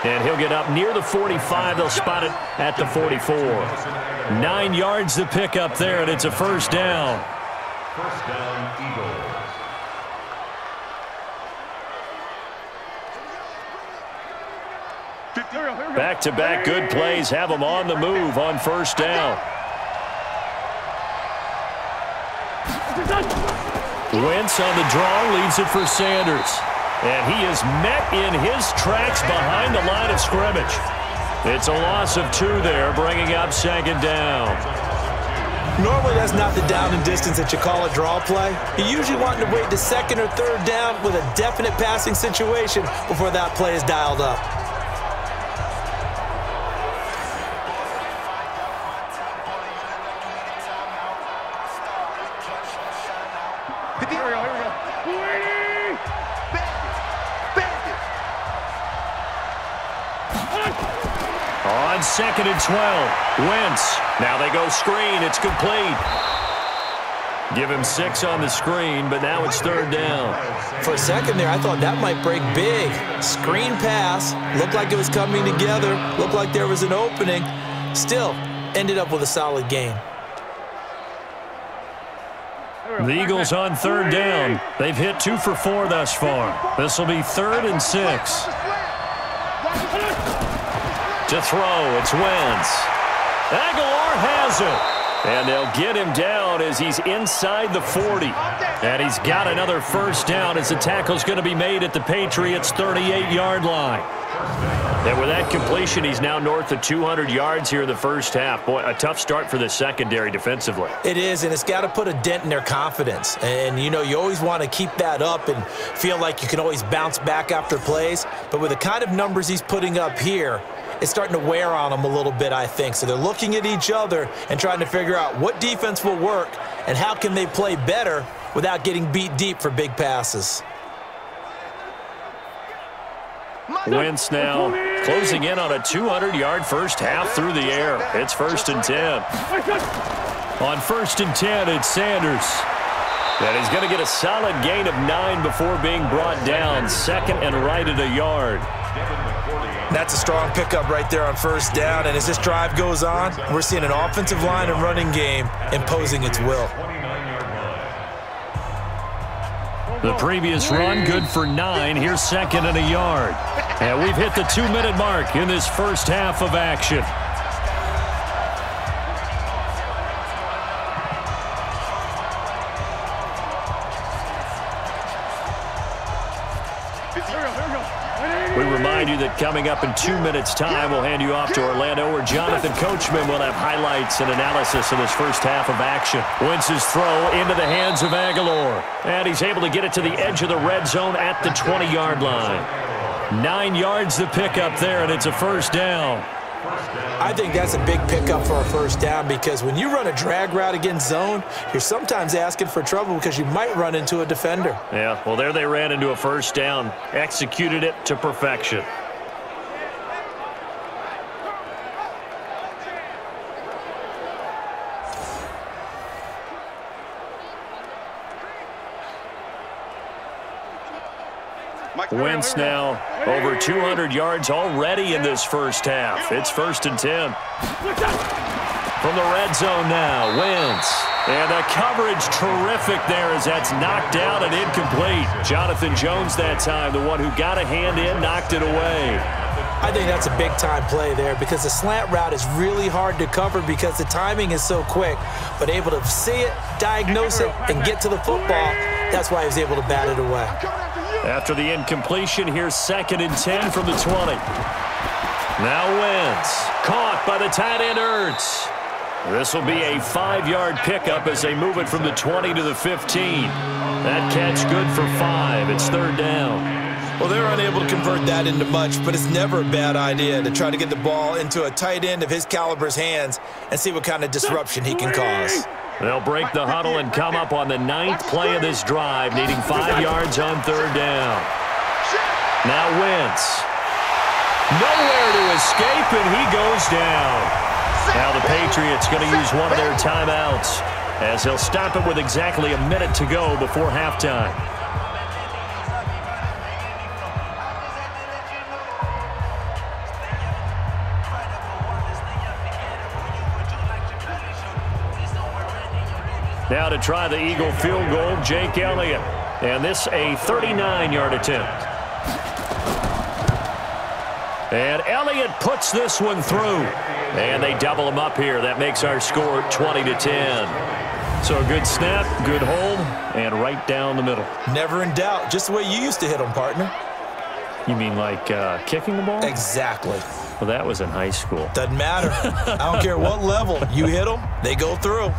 And he'll get up near the 45. They'll spot it at the 44. 9 yards to pick up there, and it's a first down. First down, Eagles. Back-to-back good plays have them on the move on first down. Wentz on the draw, leaves it for Sanders. And he is met in his tracks behind the line of scrimmage. It's a loss of 2 there, bringing up 2nd down. Normally, that's not the down and distance that you call a draw play. You usually want to wait to 2nd or 3rd down with a definite passing situation before that play is dialed up. On 2nd and 12, Wentz. Now they go screen. It's complete. Give him 6 on the screen, but now it's 3rd down. For a second there, I thought that might break big. Screen pass. Looked like it was coming together. Looked like there was an opening. Still, ended up with a solid gain. The Eagles on 3rd down. They've hit 2 for 4 thus far. This will be 3rd and 6. To throw, it's Wentz. Aguilar has it. And they'll get him down as he's inside the 40. And he's got another first down as the tackle's going to be made at the Patriots' 38-yard line. And with that completion, he's now north of 200 yards here in the first half. Boy, a tough start for the secondary defensively. It is, and it's got to put a dent in their confidence. And, you know, you always want to keep that up and feel like you can always bounce back after plays. But with the kind of numbers he's putting up here, it's starting to wear on them a little bit, I think. So they're looking at each other and trying to figure out what defense will work and how can they play better without getting beat deep for big passes. Wentz now Closing in on a 200-yard first half through the air. It's 1st and 10. On 1st and 10, it's Sanders. And he's going to get a solid gain of 9 before being brought down. 2nd and right at a yard. That's a strong pickup right there on 1st down. And as this drive goes on, we're seeing an offensive line and running game imposing its will. The previous run good for 9. Here's 2nd and a yard. And we've hit the 2-minute mark in this first half of action. We remind you that coming up in 2 minutes' time, we'll hand you off to Orlando, where Jonathan Coachman will have highlights and analysis of this first half of action. Wentz's throw into the hands of Aguilar. And he's able to get it to the edge of the red zone at the 20-yard line. 9 yards to pick up there, and it's a 1st down. I think that's a big pickup for a 1st down, because when you run a drag route against zone, you're sometimes asking for trouble because you might run into a defender. Yeah, well, there they ran into a 1st down. Executed it to perfection. Wentz now over 200 yards already in this first half. It's 1st and 10. From the red zone now, Wentz. And the coverage terrific there as that's knocked down and incomplete. Jonathan Jones that time, the one who got a hand in, knocked it away. I think that's a big-time play there, because the slant route is really hard to cover because the timing is so quick. But able to see it, diagnose it, and get to the football, that's why he was able to bat it away. After the incompletion, here's 2nd and 10 from the 20. Now Wentz, caught by the tight end Ertz. This will be a 5-yard pickup as they move it from the 20 to the 15. That catch good for 5. It's 3rd down. Well, they're unable to convert that into much, but it's never a bad idea to try to get the ball into a tight end of his caliber's hands and see what kind of disruption he can cause. They'll break the huddle and come up on the 9th play of this drive, needing 5 yards on 3rd down. Now Wentz. Nowhere to escape, and he goes down. Now the Patriots going to use one of their timeouts as they'll stop it with exactly a minute to go before halftime. Now to try the Eagle field goal, Jake Elliott. And this a 39-yard attempt. And Elliott puts this one through. And they double him up here. That makes our score 20-10. So a good snap, good hold, and right down the middle. Never in doubt. Just the way you used to hit them, partner. You mean like kicking the ball? Exactly. Well, that was in high school. Doesn't matter. I don't care what level. You hit them, they go through.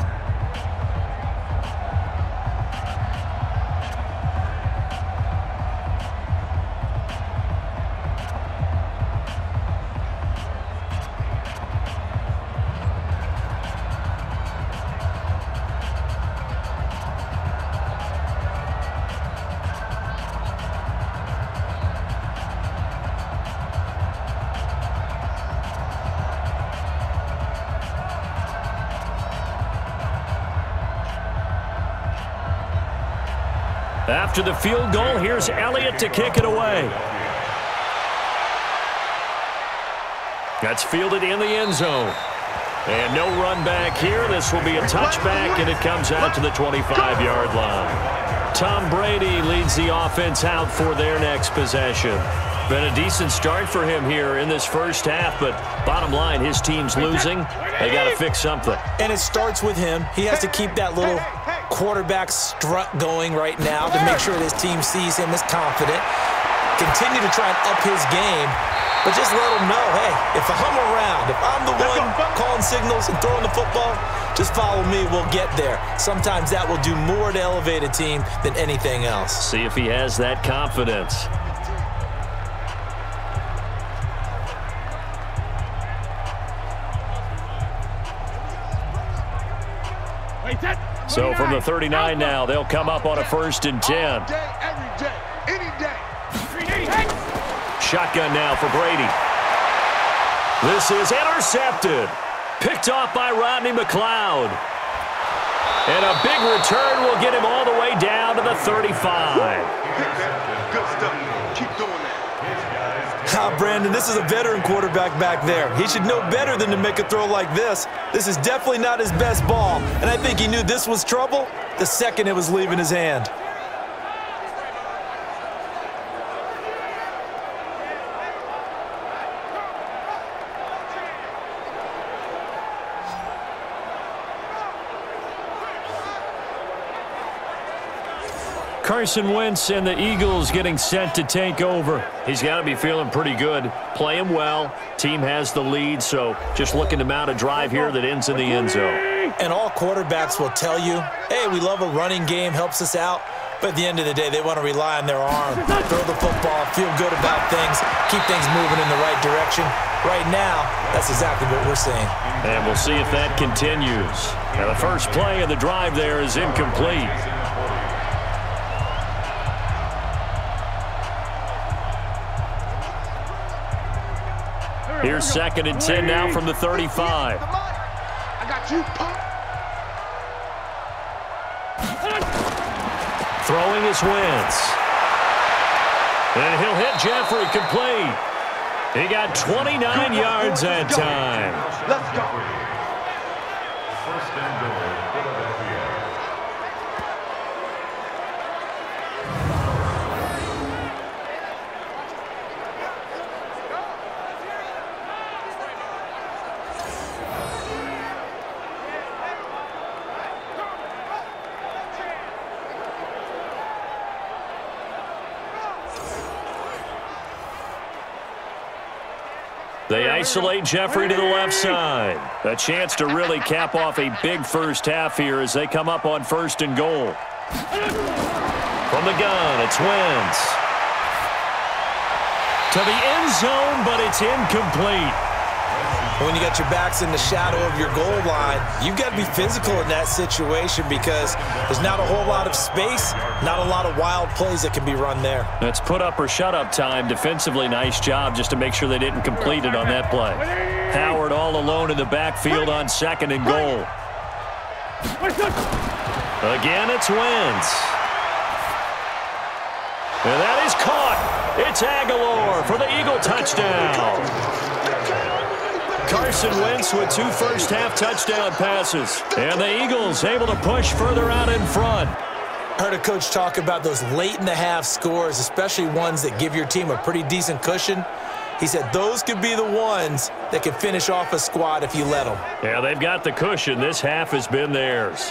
After the field goal, here's Elliott to kick it away. That's fielded in the end zone. And no run back here. This will be a touchback, and it comes out to the 25-yard line. Tom Brady leads the offense out for their next possession. Been a decent start for him here in this first half, but bottom line, his team's losing. They got to fix something. And it starts with him. He has to keep that little quarterback strut going right now to make sure his team sees him as confident. Continue to try and up his game, but just let him know, hey, if I'm around, if I'm the one calling signals and throwing the football, just follow me, we'll get there. Sometimes that will do more to elevate a team than anything else. See if he has that confidence. So from the 39 now, they'll come up on a 1st and 10. Every day, any day. Shotgun now for Brady. This is intercepted. Picked off by Rodney McLeod. And a big return will get him all the way down to the 35. Good stuff. Keep doing that. Brandon, this is a veteran quarterback back there. He should know better than to make a throw like this. This is definitely not his best ball, and I think he knew this was trouble the second it was leaving his hand. Carson Wentz and the Eagles getting set to take over. He's got to be feeling pretty good. Playing well. Team has the lead, so just looking to mount a drive here that ends in the end zone. And all quarterbacks will tell you, hey, we love a running game, helps us out. But at the end of the day, they want to rely on their arm, throw the football, feel good about things, keep things moving in the right direction. Right now, that's exactly what we're seeing. And we'll see if that continues. Now, the first play of the drive there is incomplete. Here's 2nd and 10 now from the 35. I got you, punk. Throwing is Wentz. And he'll hit Jeffrey complete. He got 29 yards that time. Let's go. First and goal, Philadelphia. They isolate Jeffrey to the left side. A chance to really cap off a big first half here as they come up on 1st and goal. From the gun, it's Wentz. To the end zone, but it's incomplete. When you got your backs in the shadow of your goal line, you've got to be physical in that situation because there's not a whole lot of space, not a lot of wild plays that can be run there. That's put up or shut up time. Defensively, nice job just to make sure they didn't complete it on that play. Howard all alone in the backfield on 2nd and goal. Again, it's Wentz. And that is caught. It's Aguilar for the Eagle touchdown. Carson Wentz with 2 first-half touchdown passes. And the Eagles able to push further out in front. Heard a coach talk about those late-in-the-half scores, especially ones that give your team a pretty decent cushion. He said those could be the ones that can finish off a squad if you let them. Yeah, they've got the cushion. This half has been theirs.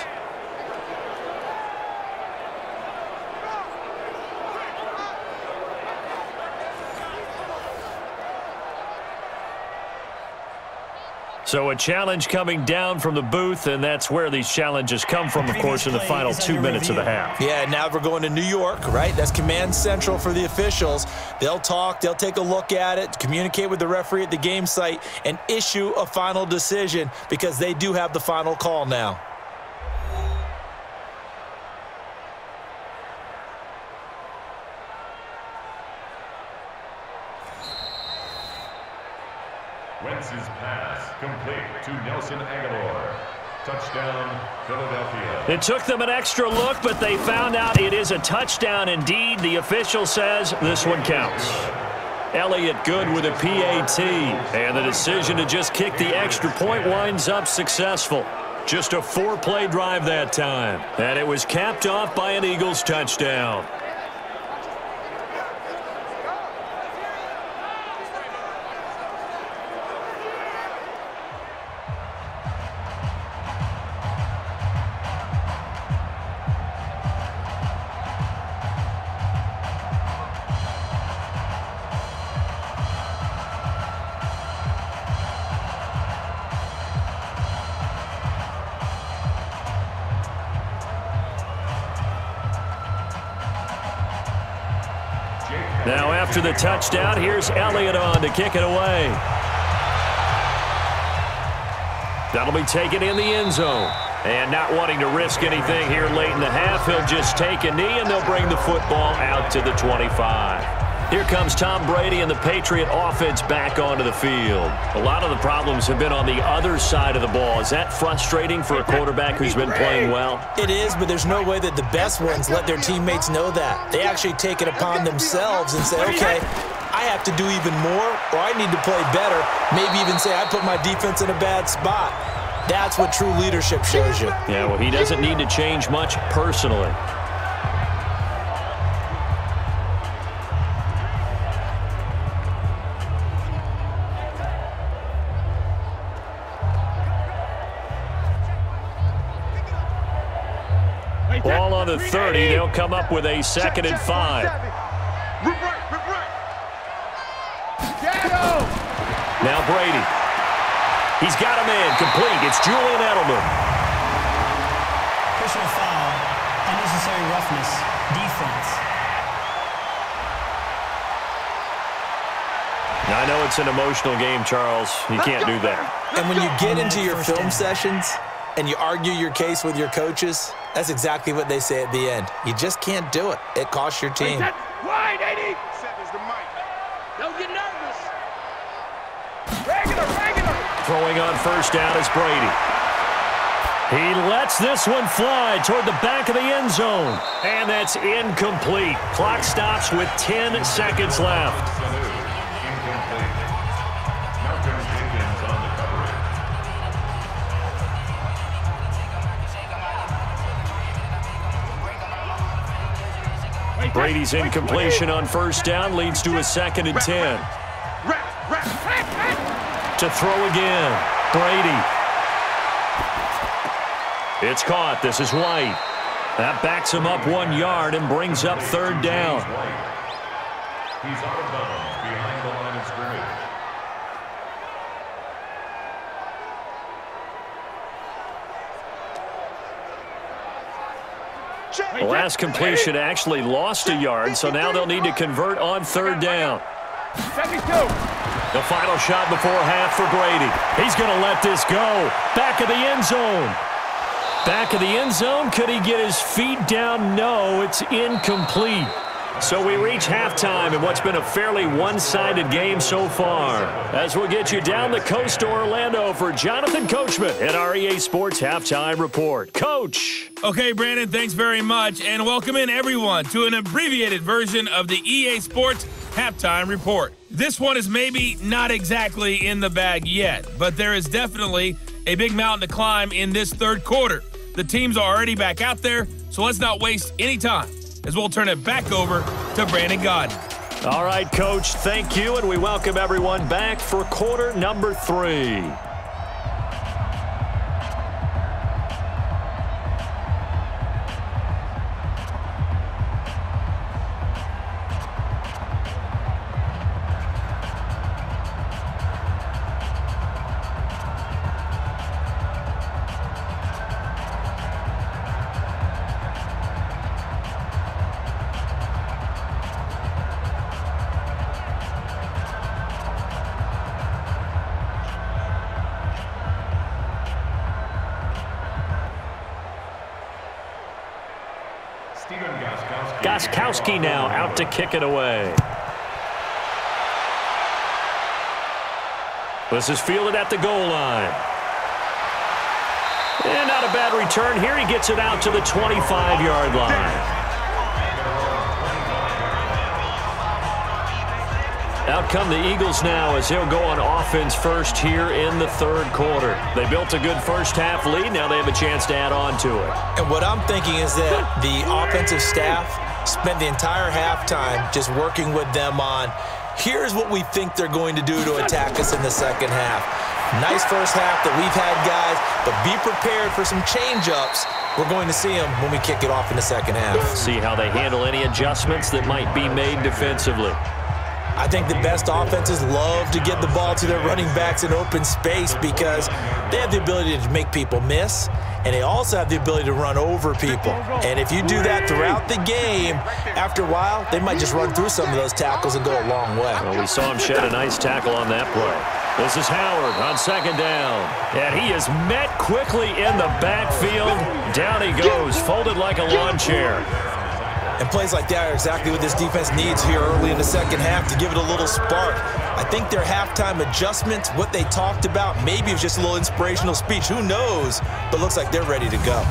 So a challenge coming down from the booth, and that's where these challenges come from, of course, in the final 2 minutes of the half. Yeah, now we're going to New York, right? That's command central for the officials. They'll talk, they'll take a look at it, communicate with the referee at the game site, and issue a final decision because they do have the final call now. Wentz's pass complete to Nelson Aguilar. Touchdown, Philadelphia. It took them an extra look, but they found out it is a touchdown indeed. The official says this one counts. Elliott good with a PAT, and the decision to just kick the extra point winds up successful. Just a 4-play drive that time, and it was capped off by an Eagles touchdown. Now after the touchdown, here's Elliott on to kick it away. That'll be taken in the end zone. And not wanting to risk anything here late in the half, he'll just take a knee and they'll bring the football out to the 25. Here comes Tom Brady and the Patriot offense back onto the field. A lot of the problems have been on the other side of the ball. Is that frustrating for a quarterback who's been playing well? It is, but there's no way that the best ones let their teammates know that. They actually take it upon themselves and say, okay, I have to do even more, or I need to play better. Maybe even say I put my defense in a bad spot. That's what true leadership shows you. Yeah, well, he doesn't need to change much personally. Ball on the 30. They'll come up with a 2nd and 5. Now Brady. He's got him in. Complete. It's Julian Edelman. Personal foul. Unnecessary roughness. Defense. Now, I know it's an emotional game, Charles. You can't do that. And when you get into your film sessions and you argue your case with your coaches, that's exactly what they say at the end. You just can't do it. It costs your team. Wide, 80. Is the mic. Don't get nervous. Regular. Throwing on first down is Brady. He lets this one fly toward the back of the end zone. And that's incomplete. Clock stops with 10 seconds left. Brady's incompletion on first down leads to a 2nd and 10. To throw again. Brady. It's caught. This is White. That backs him up 1 yard and brings up 3rd down. He's out of bounds behind the line of scrimmage. The last completion actually lost a yard, so now they'll need to convert on 3rd down. 72. The final shot before half for Brady. He's going to let this go. Back of the end zone. Back of the end zone. Could he get his feet down? No, it's incomplete. So we reach halftime in what's been a fairly one-sided game so far. As we'll get you down the coast to Orlando for Jonathan Coachman at our EA Sports Halftime Report. Coach. Okay, Brandon, thanks very much. And welcome in, everyone, to an abbreviated version of the EA Sports Halftime Report. This one is maybe not exactly in the bag yet, but there is definitely a big mountain to climb in this 3rd quarter. The teams are already back out there, so let's not waste any time, as we'll turn it back over to Brandon Gaudin. All right, Coach, thank you, and we welcome everyone back for quarter number 3. Gostkowski now out to kick it away. This is fielded at the goal line. And not a bad return here. He gets it out to the 25-yard line. Out come the Eagles now as they'll go on offense first here in the 3rd quarter. They built a good first half lead. Now they have a chance to add on to it. And what I'm thinking is that the offensive staff spent the entire halftime just working with them on, here's what we think they're going to do to attack us in the 2nd half. Nice first half that we've had, guys, but be prepared for some change-ups. We're going to see them when we kick it off in the 2nd half. See how they handle any adjustments that might be made defensively. I think the best offenses love to get the ball to their running backs in open space because they have the ability to make people miss, and they also have the ability to run over people. And if you do that throughout the game, after a while, they might just run through some of those tackles and go a long way. Well, we saw him shed a nice tackle on that play. This is Howard on 2nd down. And he is met quickly in the backfield. Down he goes, folded like a lawn chair. And plays like that are exactly what this defense needs here early in the second half to give it a little spark. I think their halftime adjustments, what they talked about, maybe it was just a little inspirational speech. Who knows? But looks like they're ready to go.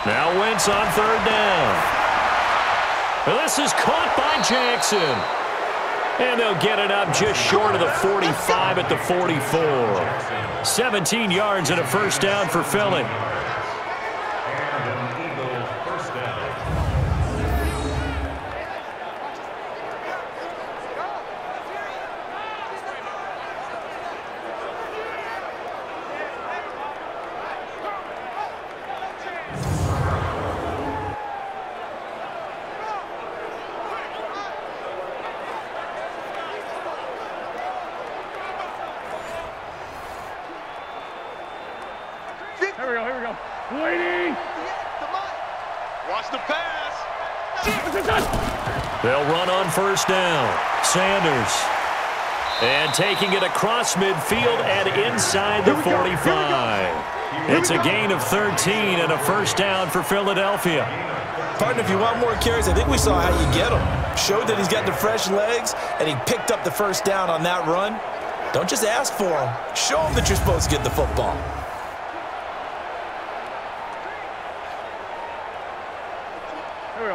Now Wentz on third down. This is caught by Jackson. And they'll get it up just short of the 45 at the 44. 17 yards and a first down for Philly. Here we go. Waiting. Watch the pass. They'll run on first down. Sanders. And taking it across midfield and inside the 45. It's a gain of 13 and a first down for Philadelphia. Partner, if you want more carries, I think we saw how you get them. Showed that he's got the fresh legs, and he picked up the first down on that run. Don't just ask for them. Show them that you're supposed to get the football.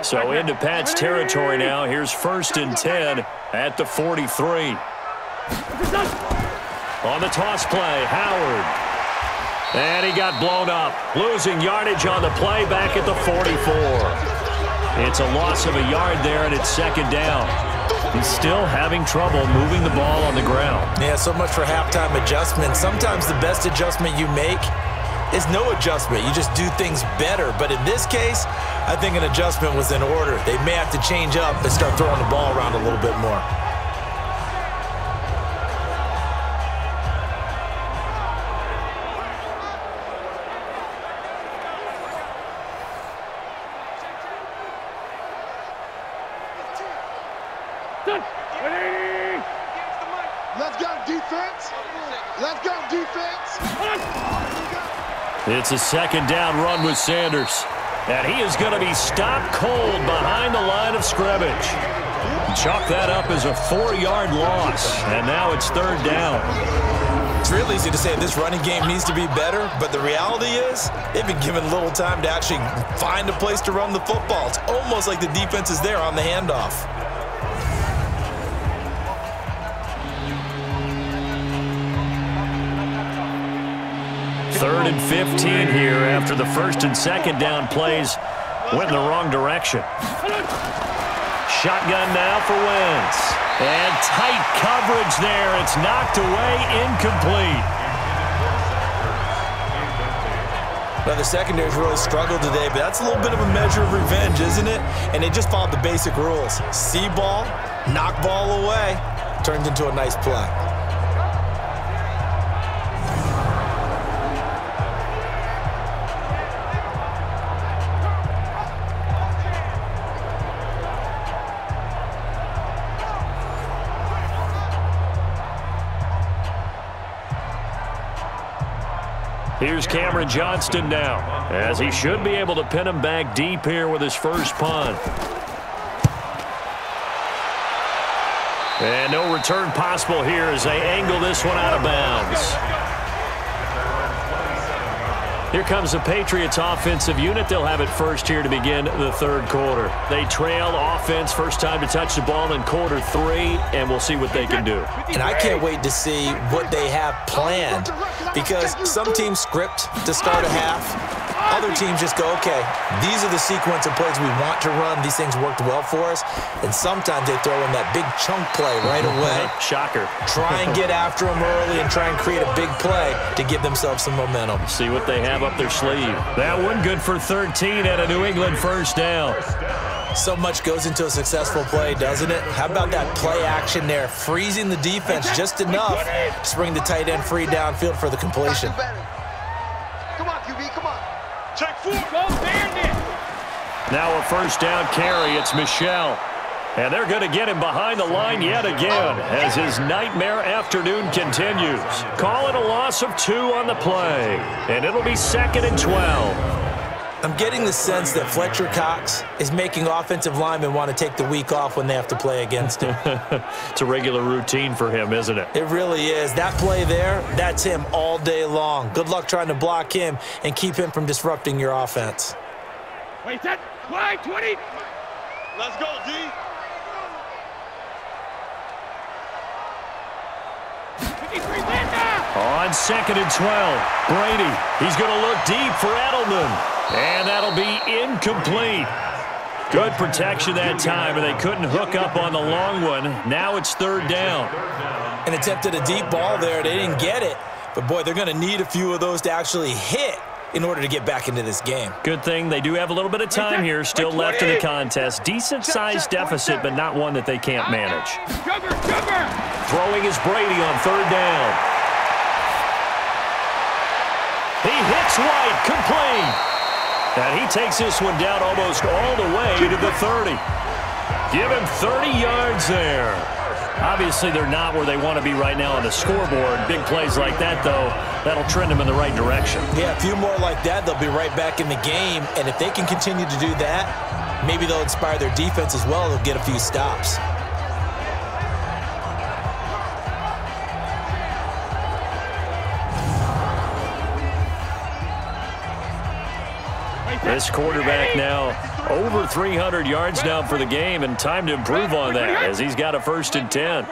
So into Pat's territory now. Here's 1st and 10 at the 43. On the toss play, Howard. And he got blown up. Losing yardage on the play back at the 44. It's a loss of a yard there, and it's second down. He's still having trouble moving the ball on the ground. Yeah, so much for halftime adjustment. Sometimes the best adjustment you make is no adjustment. You just do things better. But in this case, I think an adjustment was in order. They may have to change up and start throwing the ball around a little bit more. Let's go, defense. Let's go, defense. It's a second down run with Sanders. And he is going to be stopped cold behind the line of scrimmage. Chalk that up as a 4-yard loss. And now it's third down. It's real easy to say this running game needs to be better, but the reality is they've been given little time to actually find a place to run the football. It's almost like the defense is there on the handoff. Third and 15 here after the 1st and 2nd down plays went in the wrong direction. Shotgun now for Wentz. And tight coverage there. It's knocked away, incomplete. Now, the secondary's really struggled today, but that's a little bit of a measure of revenge, isn't it? And they just followed the basic rules. See ball, knock ball away, turned into a nice play. Here's Cameron Johnston now, as he should be able to pin him back deep here with his first punt. And no return possible here as they angle this one out of bounds. Here comes the Patriots offensive unit. They'll have it first here to begin the third quarter. They trail offense, first time to touch the ball in quarter 3, and we'll see what they can do. And I can't wait to see what they have planned, because some teams script to start a half. Other teams just go, okay, these are the sequence of plays we want to run. These things worked well for us. And sometimes they throw in that big chunk play right away. Shocker. Try and get after them early and try and create a big play to give themselves some momentum. See what they have up their sleeve. That one good for 13 and a New England first down. So much goes into a successful play, doesn't it? How about that play action there, freezing the defense just enough to bring the tight end free downfield for the completion. Come on, QB, come on. Check 4. Go, Now a first down carry. It's Michel. And they're going to get him behind the line yet again as his nightmare afternoon continues. Call it a loss of 2 on the play. And it'll be 2nd and 12. I'm getting the sense that Fletcher Cox is making offensive linemen want to take the week off when they have to play against him. It's a regular routine for him, isn't it? It really is. That play there, that's him all day long. Good luck trying to block him and keep him from disrupting your offense. Wait, that play, 20. Let's go, D. On 2nd and 12, Brady. He's going to look deep for Edelman. And that'll be incomplete. Good protection that time, and they couldn't hook up on the long one. Now it's 3rd down. An attempt at a deep ball there. They didn't get it. But, boy, they're going to need a few of those to actually hit in order to get back into this game. Good thing they do have a little bit of time here still left in the contest. Decent-sized deficit, but not one that they can't manage. Throwing is Brady on 3rd down. He hits White, complete. And he takes this one down almost all the way to the 30. Give him 30 yards there. Obviously, they're not where they want to be right now on the scoreboard. Big plays like that, though, that'll trend them in the right direction. Yeah, a few more like that, they'll be right back in the game. And if they can continue to do that, maybe they'll inspire their defense as well. They'll get a few stops. This quarterback now over 300 yards now for the game, and time to improve on that as he's got a 1st and 10.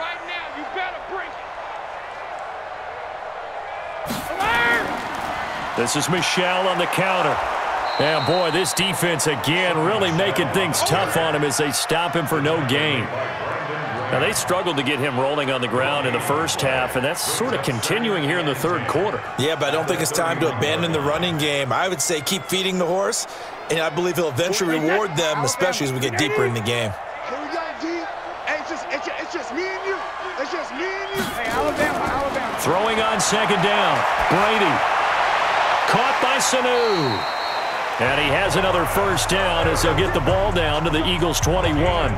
This is Michel on the counter. And, boy, this defense again really making things tough on him as they stop him for no gain. Now, they struggled to get him rolling on the ground in the first half, and that's sort of continuing here in the 3rd quarter. Yeah, but I don't think it's time to abandon the running game. I would say keep feeding the horse, and I believe he'll eventually reward them, especially as we get deeper in the game. Here we go, D. Hey, it's just me and you. It's just me and you. Hey, Alabama. Throwing on 2nd down. Brady. Caught by Sanu. And he has another first down as they'll get the ball down to the Eagles' 21.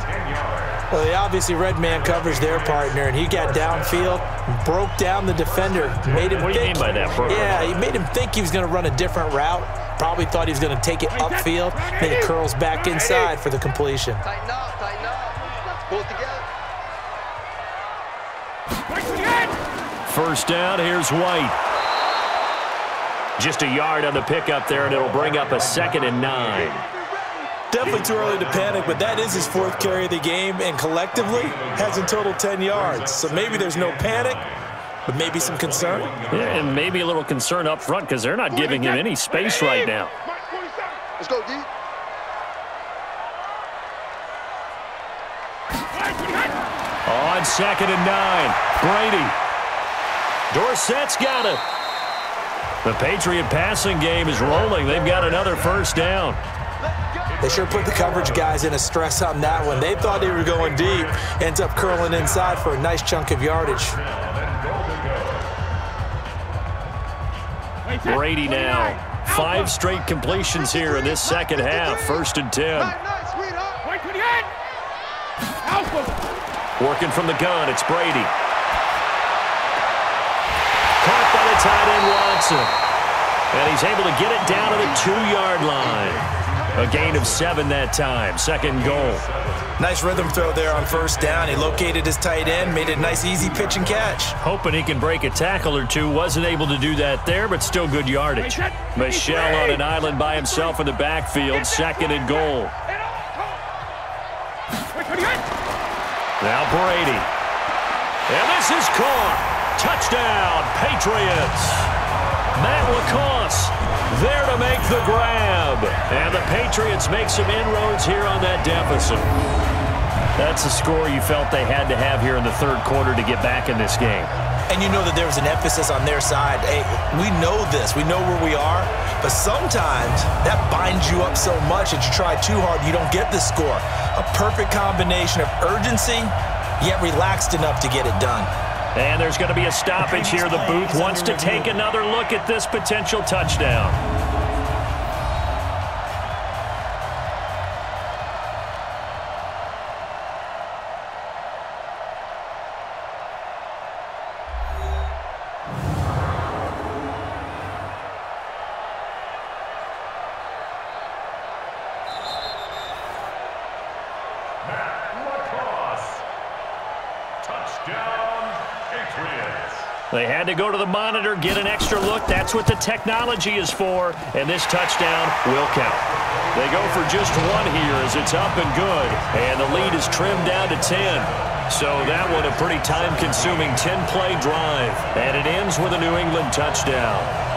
Well, they obviously red man coverage their partner, and he got downfield, broke down the defender, made him What do you mean by that, bro? Yeah, he made him think he was going to run a different route. Probably thought he was going to take it upfield, then he curls back inside for the completion. Tighten up. Pull it together. First down, here's White. Just a yard on the pickup there, and it'll bring up a 2nd and 9. Definitely too early to panic, but that is his 4th carry of the game, and collectively has in total 10 yards. So maybe there's no panic, but maybe some concern. Yeah, and maybe a little concern up front because they're not giving him any space right now. Let's go, D. On 2nd and 9, Brady. Dorsett's got it. The Patriot passing game is rolling. They've got another first down. They sure put the coverage guys in a stress on that one. They thought they were going deep. Ends up curling inside for a nice chunk of yardage. Brady now. 5 straight completions here in this 2nd half. 1st and 10. Working from the gun, it's Brady. Caught by the tight end, Watson. And he's able to get it down to the 2-yard line. A gain of 7 that time. 2nd goal. Nice rhythm throw there on 1st down. He located his tight end, made it a nice, easy pitch and catch. Hoping he can break a tackle or two. Wasn't able to do that there, but still good yardage. Michel on an island by himself in the backfield. 2nd and goal. Now Brady. And this is caught. Touchdown, Patriots. Matt LaCosse there to make the grab. And the Patriots make some inroads here on that deficit. That's a score you felt they had to have here in the 3rd quarter to get back in this game. And you know that there was an emphasis on their side. Hey, we know this. We know where we are. But sometimes that binds you up so much that you try too hard, you don't get the score. A perfect combination of urgency, yet relaxed enough to get it done. And there's going to be a stoppage here. The booth wants to take another look at this potential touchdown. They had to go to the monitor, get an extra look. That's what the technology is for, and this touchdown will count. They go for just one here as it's up and good, and the lead is trimmed down to 10. So that one a pretty time-consuming 10-play drive, and it ends with a New England touchdown.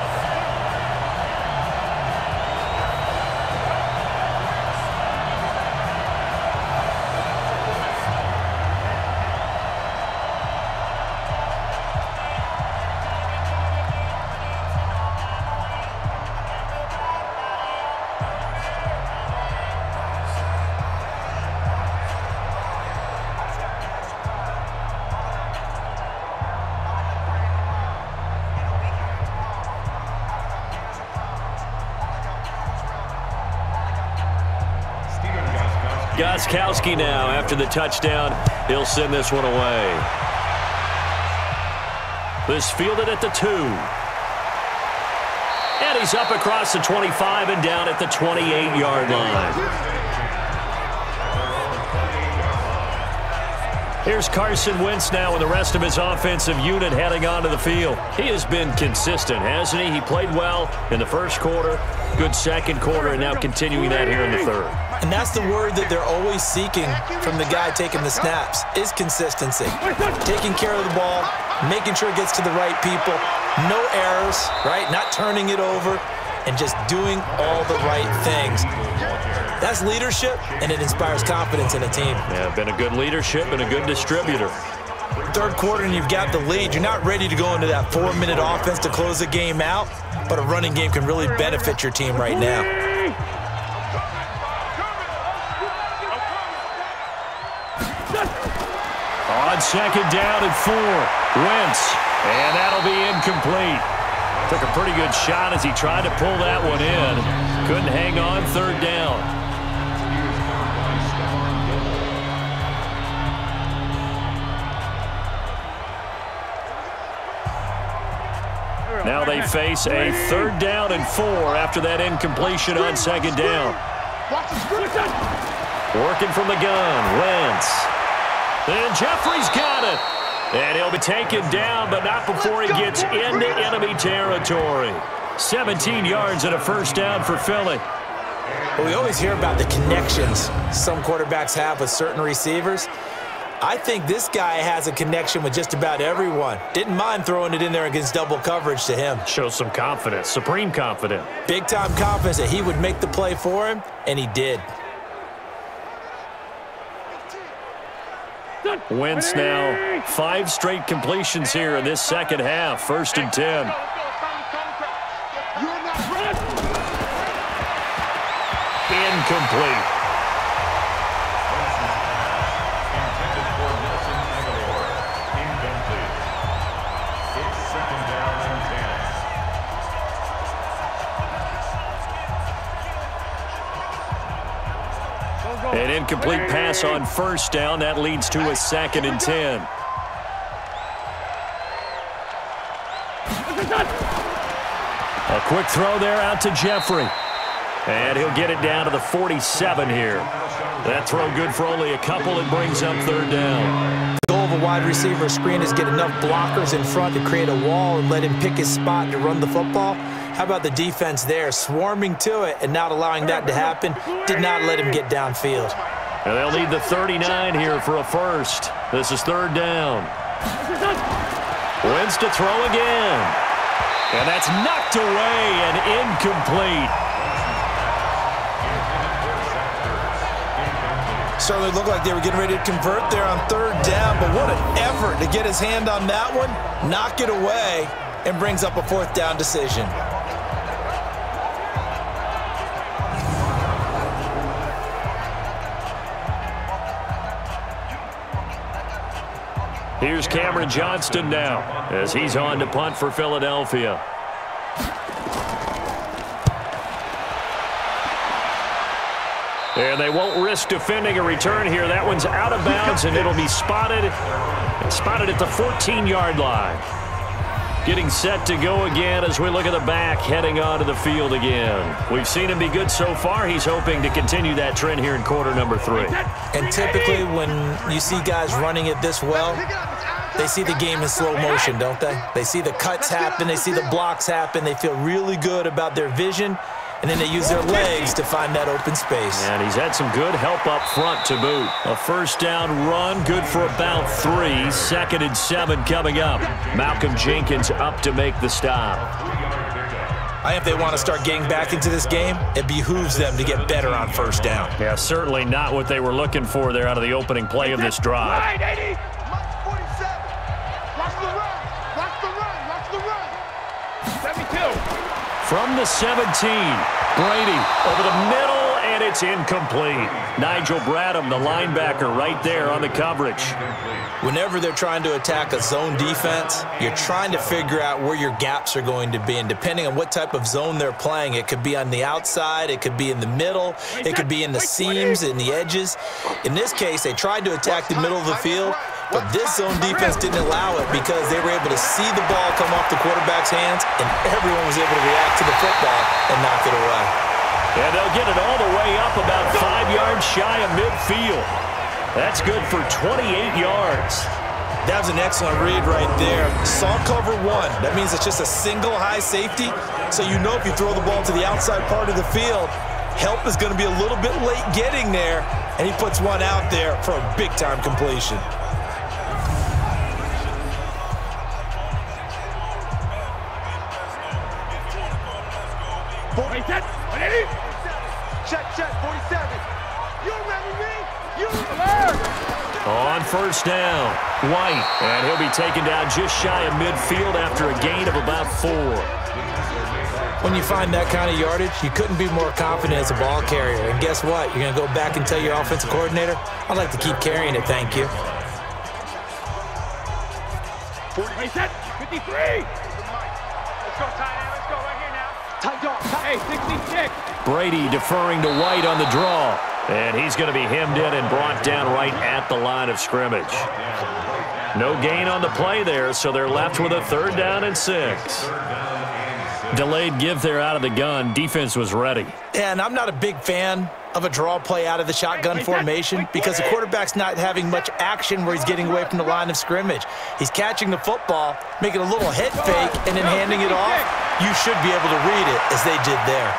Gostkowski now after the touchdown. He'll send this one away. This fielded at the 2. And he's up across the 25 and down at the 28-yard line. Here's Carson Wentz now with the rest of his offensive unit heading onto the field. He has been consistent, hasn't he? He played well in the first quarter, good second quarter, and now continuing that here in the third. And that's the word that they're always seeking from the guy taking the snaps, is consistency. Taking care of the ball, making sure it gets to the right people, no errors, right? Not turning it over, and just doing all the right things. That's leadership, and it inspires confidence in a team. Yeah, been a good leadership and a good distributor. Third quarter and you've got the lead. You're not ready to go into that 4-minute offense to close the game out, but a running game can really benefit your team right now. On second down and 4, Wentz, and that'll be incomplete. Took a pretty good shot as he tried to pull that one in. Couldn't hang on, third down. Now they face a third down and 4 after that incompletion on second down. Working from the gun, Wentz. And Jeffrey's got it. And he'll be taken down, but not before he gets into enemy territory. 17 yards and a first down for Philly. Well, we always hear about the connections some quarterbacks have with certain receivers. I think this guy has a connection with just about everyone. Didn't mind throwing it in there against double coverage to him. Shows some confidence, supreme confidence. Big-time confidence that he would make the play for him, and he did. Wentz now 5 straight completions here in this second half. First and 10. Incomplete. An incomplete pass on first down. That leads to a second and 10. A quick throw there out to Jeffrey. And he'll get it down to the 47 here. That throw good for only a couple and brings up third down. The goal of a wide receiver screen is get enough blockers in front to create a wall and let him pick his spot to run the football. How about the defense there, swarming to it and not allowing that to happen? Did not let him get downfield. And they'll need the 39 here for a first. This is third down. Wentz to throw again. And that's knocked away and incomplete. Certainly looked like they were getting ready to convert there on third down, but what an effort to get his hand on that one, knock it away, and brings up a fourth down decision. Here's Cameron Johnston now as he's on to punt for Philadelphia. And they won't risk defending a return here. That one's out of bounds, and it'll be spotted at the 14-yard line. Getting set to go again as we look at the back heading onto the field again. We've seen him be good so far. He's hoping to continue that trend here in quarter number 3. And typically when you see guys running it this well, they see the game in slow motion, don't they? They see the cuts happen. They see the blocks happen. They feel really good about their vision. And then they use their legs to find that open space. And he's had some good help up front to boot. A first down run, good for about 3. 2nd and 7 coming up. Malcolm Jenkins up to make the stop. I think if they want to start getting back into this game, it behooves them to get better on first down. Yeah, certainly not what they were looking for there out of the opening play of this drive. Right, 80. Mike 47. Watch the run. Watch the run. Watch the run. 72. From the 17, Brady over the middle, and it's incomplete. Nigel Bradham, the linebacker, right there on the coverage. Whenever they're trying to attack a zone defense, you're trying to figure out where your gaps are going to be. And depending on what type of zone they're playing, it could be on the outside, it could be in the middle, it could be in the seams, in the edges. In this case, they tried to attack the middle of the field, but this zone defense didn't allow it because they were able to see the ball come off the quarterback's hands, and everyone was able to react to the football and knock it away. And they'll get it all the way up about 5 yards shy of midfield. That's good for 28 yards. That was an excellent read right there. Saw cover 1. That means it's just a single high safety. So you know if you throw the ball to the outside part of the field, help is going to be a little bit late getting there, and he puts one out there for a big-time completion. Check, 47. You remember me? You remember. On first down, White, and he'll be taken down just shy of midfield after a gain of about 4. When you find that kind of yardage, you couldn't be more confident as a ball carrier. And guess what? You're going to go back and tell your offensive coordinator, I'd like to keep carrying it, thank you. 53. Let's go, tight end. Let's go right here now. Tight dog. Hey, 66. Brady deferring to White on the draw. And he's going to be hemmed in and brought down right at the line of scrimmage. No gain on the play there, so they're left with a 3rd down and 6. Delayed give there out of the gun. Defense was ready. And I'm not a big fan of a draw play out of the shotgun formation because the quarterback's not having much action where he's getting away from the line of scrimmage. He's catching the football, making a little head fake, and then handing it off. You should be able to read it as they did there.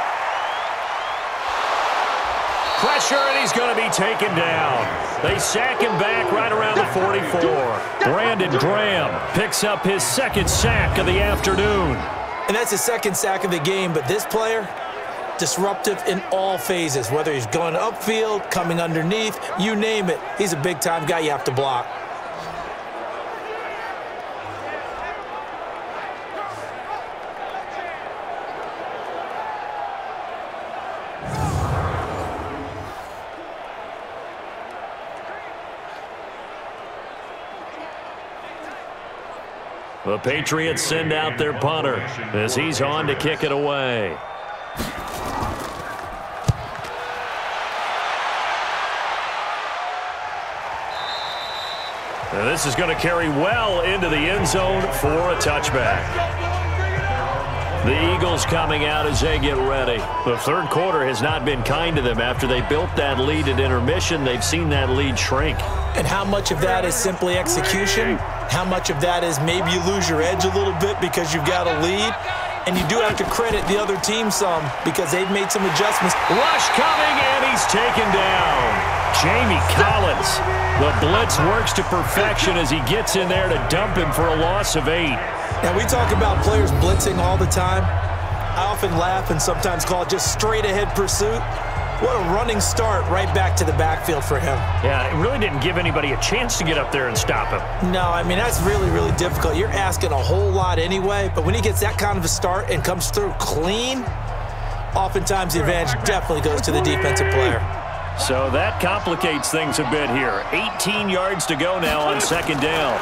Pressure, and he's going to be taken down. They sack him back right around the 44. Brandon Graham picks up his 2nd sack of the afternoon. And that's his 2nd sack of the game, but this player, disruptive in all phases, whether he's going upfield, coming underneath, you name it. He's a big-time guy you have to block. The Patriots send out their punter as he's on to kick it away. Now this is going to carry well into the end zone for a touchback. The Eagles coming out as they get ready. The 3rd quarter has not been kind to them. After they built that lead at intermission, they've seen that lead shrink. And how much of that is simply execution? How much of that is maybe you lose your edge a little bit because you've got a lead? And you do have to credit the other team some because they've made some adjustments. Rush coming, and he's taken down. Jamie Collins. The blitz works to perfection as he gets in there to dump him for a loss of 8. Now, we talk about players blitzing all the time. I often laugh and sometimes call it just straight-ahead pursuit. What a running start right back to the backfield for him. Yeah, it really didn't give anybody a chance to get up there and stop him. No, I mean, that's really, really difficult. You're asking a whole lot anyway, but when he gets that kind of a start and comes through clean, oftentimes the advantage definitely goes to the defensive player. So that complicates things a bit here. 18 yards to go now on 2nd down.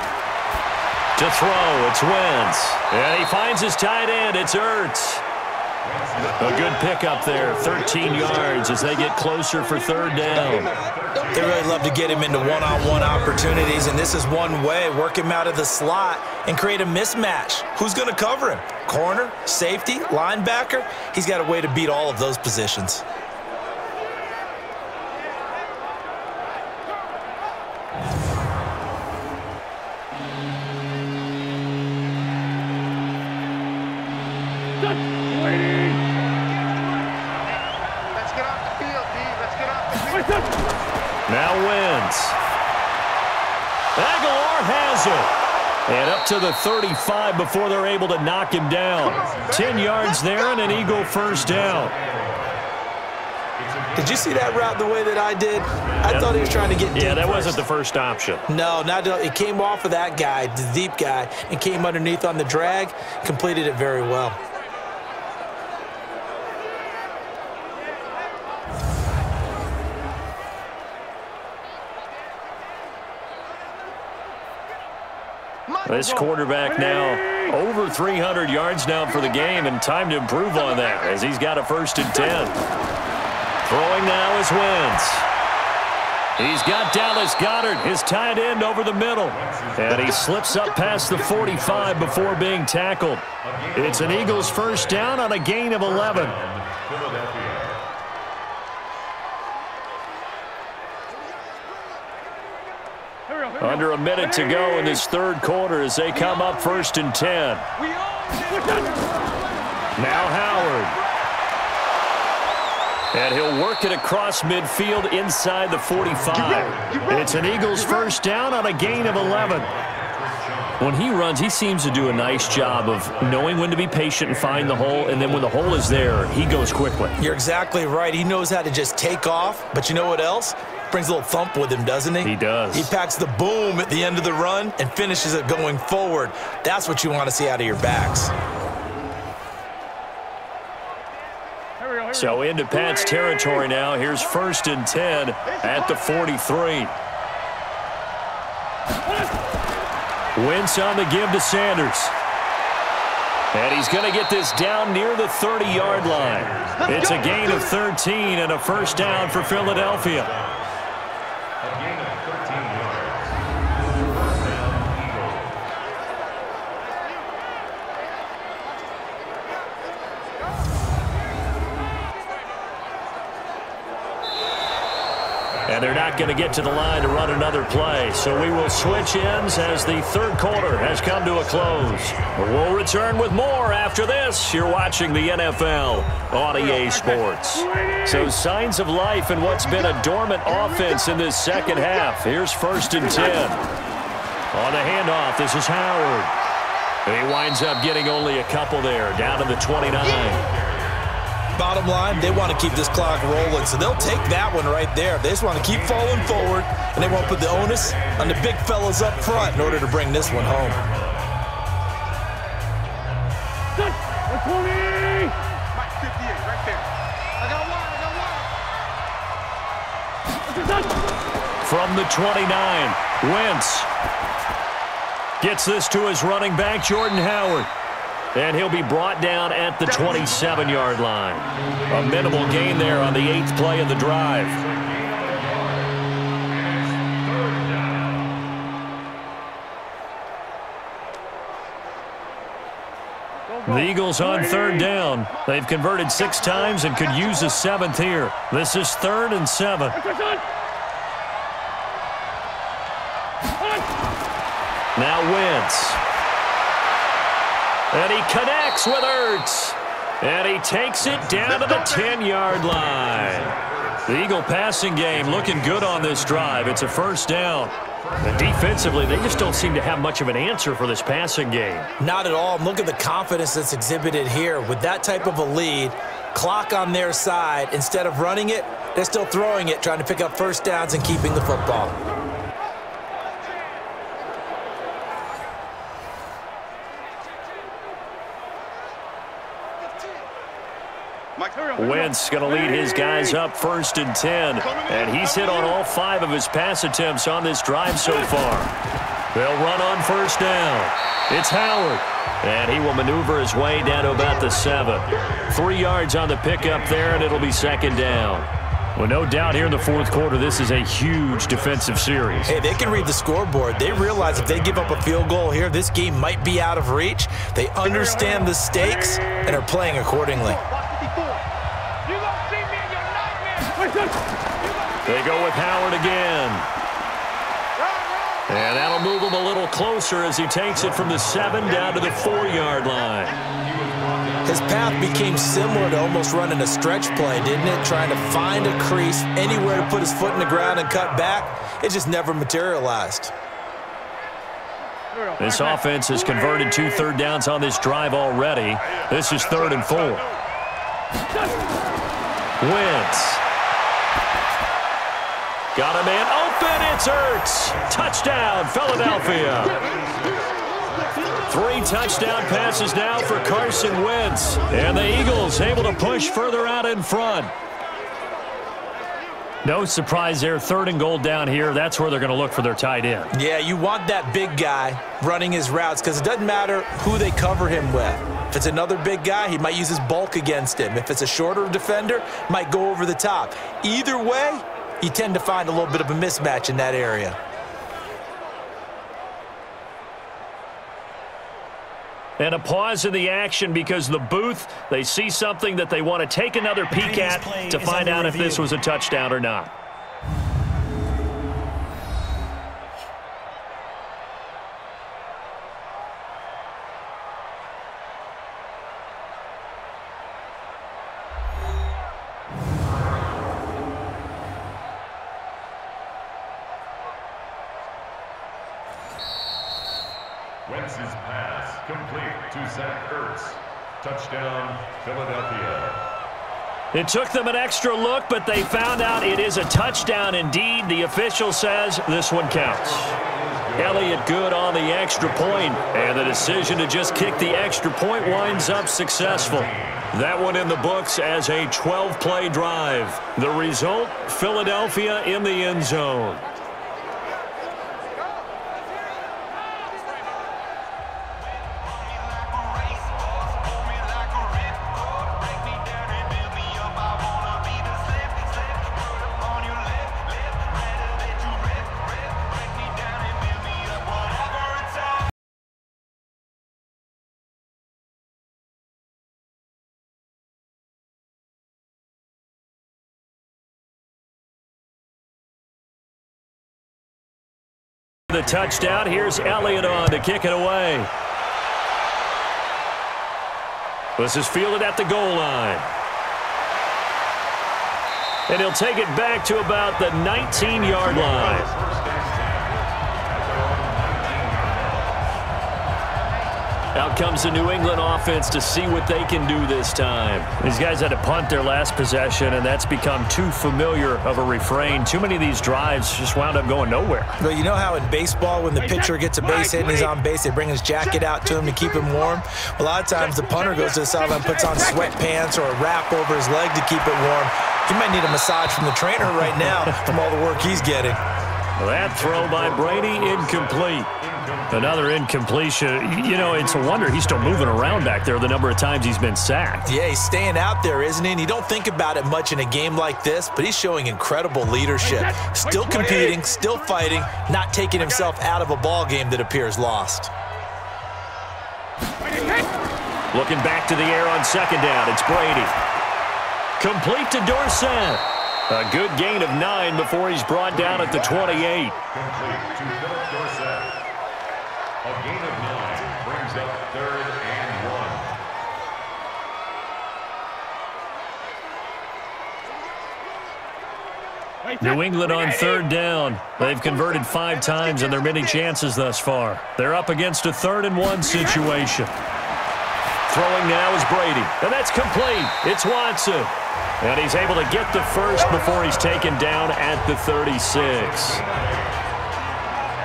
To throw, it's Wentz. And he finds his tight end, it's Ertz. A good pickup there, 13 yards as they get closer for third down. They really love to get him into one-on-one opportunities, and this is one way, work him out of the slot and create a mismatch. Who's going to cover him? Corner, safety, linebacker? He's got a way to beat all of those positions. Now Wentz. Aguilar has it. And up to the 35 before they're able to knock him down. 10 yards there and an Eagle first down. Did you see that route the way that I did? I thought he was trying to get deep. Yeah, that wasn't the first option. No, it came off of that guy, the deep guy, and came underneath on the drag, completed it very well. This quarterback now over 300 yards now for the game, and time to improve on that as he's got a 1st and 10. Throwing now is Wentz. He's got Dallas Goedert, his tight end, over the middle. And he slips up past the 45 before being tackled. It's an Eagles first down on a gain of 11. Under a minute to go in this third quarter as they come up 1st and 10. Now Howard. And he'll work it across midfield inside the 45. It's an Eagles first down on a gain of 11. When he runs, he seems to do a nice job of knowing when to be patient and find the hole, and then when the hole is there, he goes quickly. You're exactly right. He knows how to just take off, but you know what else? Brings a little thump with him, doesn't he? He does. He packs the boom at the end of the run and finishes it going forward. That's what you want to see out of your backs. So into Pat's territory now. Here's 1st and 10 at the 43. Wentz on the give to Sanders. And he's going to get this down near the 30-yard line. It's a gain of 13 and a first down for Philadelphia. And they're not going to get to the line to run another play. So we will switch ends as the third quarter has come to a close. We'll return with more after this. You're watching the NFL on EA Sports. So signs of life in what's been a dormant offense in this second half. Here's 1st and 10. On the handoff, this is Howard. He winds up getting only a couple there, down to the 29. Bottom line, they want to keep this clock rolling, so they'll take that one right there. They just want to keep falling forward, and they won't put the onus on the big fellas up front in order to bring this one home. Mike 58, right there. I got one. From the 29, Wentz gets this to his running back, Jordan Howard. And he'll be brought down at the 27-yard line. A minimal gain there on the 8th play of the drive. The Eagles on 3rd down. They've converted 6 times and could use a 7th here. This is 3rd and 7. Now Wentz. And he connects with Ertz. And he takes it down to the 10-yard line. The Eagle passing game looking good on this drive. It's a first down. And defensively, they just don't seem to have much of an answer for this passing game. Not at all. Look at the confidence that's exhibited here. With that type of a lead, clock on their side, instead of running it, they're still throwing it, trying to pick up first downs and keeping the football. Wentz going to lead his guys up 1st and 10. And he's hit on all 5 of his pass attempts on this drive so far. They'll run on first down. It's Howard. And he will maneuver his way down to about the 7. 3 yards on the pickup there, and it'll be second down. Well, no doubt here in the fourth quarter, this is a huge defensive series. Hey, they can read the scoreboard. They realize if they give up a field goal here, this game might be out of reach. They understand the stakes and are playing accordingly. They go with Howard again. And that'll move him a little closer as he takes it from the 7 down to the 4-yard line. His path became similar to almost running a stretch play, didn't it? Trying to find a crease, anywhere to put his foot in the ground and cut back. It just never materialized. This offense has converted 2 third downs on this drive already. This is 3rd and 4. Wentz. Got a man open. It's Ertz. Touchdown, Philadelphia. 3 touchdown passes now for Carson Wentz. And the Eagles able to push further out in front. No surprise there. 3rd and goal down here. That's where they're going to look for their tight end. Yeah, you want that big guy running his routes because it doesn't matter who they cover him with. If it's another big guy, he might use his bulk against him. If it's a shorter defender, might go over the top. Either way, you tend to find a little bit of a mismatch in that area. And a pause in the action because the booth, they see something that they want to take another peek at to find out if this was a touchdown or not. Wentz's pass complete to Zach Ertz. Touchdown, Philadelphia. It took them an extra look, but they found out it is a touchdown indeed. The official says this one counts. Elliott good on the extra point, and the decision to just kick the extra point winds up successful. That one in the books as a 12-play drive. The result, Philadelphia in the end zone. The touchdown. Here's Elliott on to kick it away. This is fielded at the goal line. And he'll take it back to about the 19-yard line. Out comes the New England offense to see what they can do this time. These guys had to punt their last possession, and that's become too familiar of a refrain. Too many of these drives just wound up going nowhere. Well, you know how in baseball, when the pitcher gets a base hit and he's on base, they bring his jacket out to him to keep him warm? A lot of times the punter goes to the sideline, puts on sweatpants or a wrap over his leg to keep it warm. He might need a massage from the trainer right now from all the work he's getting. That throw by Brady, incomplete. Another incompletion. You know, it's a wonder he's still moving around back there the number of times he's been sacked. Yeah, he's staying out there, isn't he? And you don't think about it much in a game like this, but he's showing incredible leadership. Still competing, still fighting, not taking himself out of a ball game that appears lost. Looking back to the air on second down, it's Brady. Complete to Dorsett. A good gain of 9 before he's brought down at the 28. Complete to Philip Dorsett. A gain of 9 brings up 3rd and 1. New England on 3rd down. They've converted 5 times in their many chances thus far. They're up against a 3rd and 1 situation. Throwing now is Brady, and that's complete. It's Watson. And he's able to get the first before he's taken down at the 36.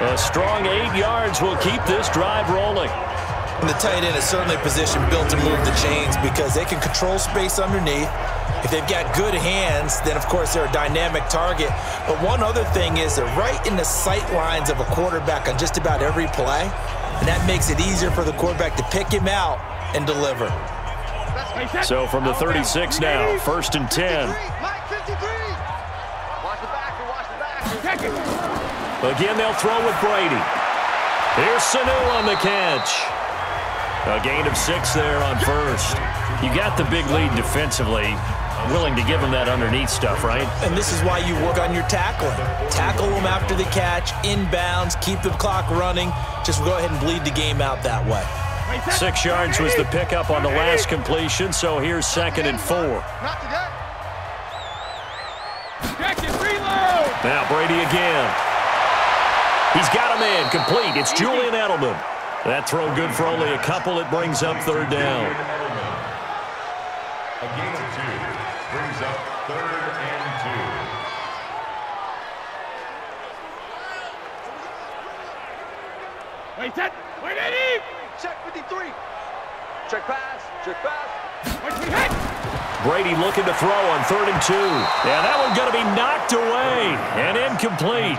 A strong 8 yards will keep this drive rolling. And the tight end is certainly a position built to move the chains because they can control space underneath. If they've got good hands, then of course they're a dynamic target. But one other thing is they're right in the sight lines of a quarterback on just about every play. And that makes it easier for the quarterback to pick him out and deliver. So from the 36 now, 1st and 10. Again, they'll throw with Brady. Here's Sanu on the catch. A gain of 6 there on 1st. You got the big lead defensively. Willing to give them that underneath stuff, right? And this is why you work on your tackling. Tackle them after the catch, inbounds, keep the clock running. Just go ahead and bleed the game out that way. 6 yards was the pickup on the last completion, so here's 2nd and 4. Now Brady again. He's got him in, complete. It's Julian Edelman. That throw good for only a couple. It brings up 3rd down. A gain of 2 brings up 3rd and 2. Wait, set. Wait, Eddie. Check 53. Check pass. Check pass. Brady looking to throw on 3rd and 2. Yeah, that one's going to be knocked away and incomplete.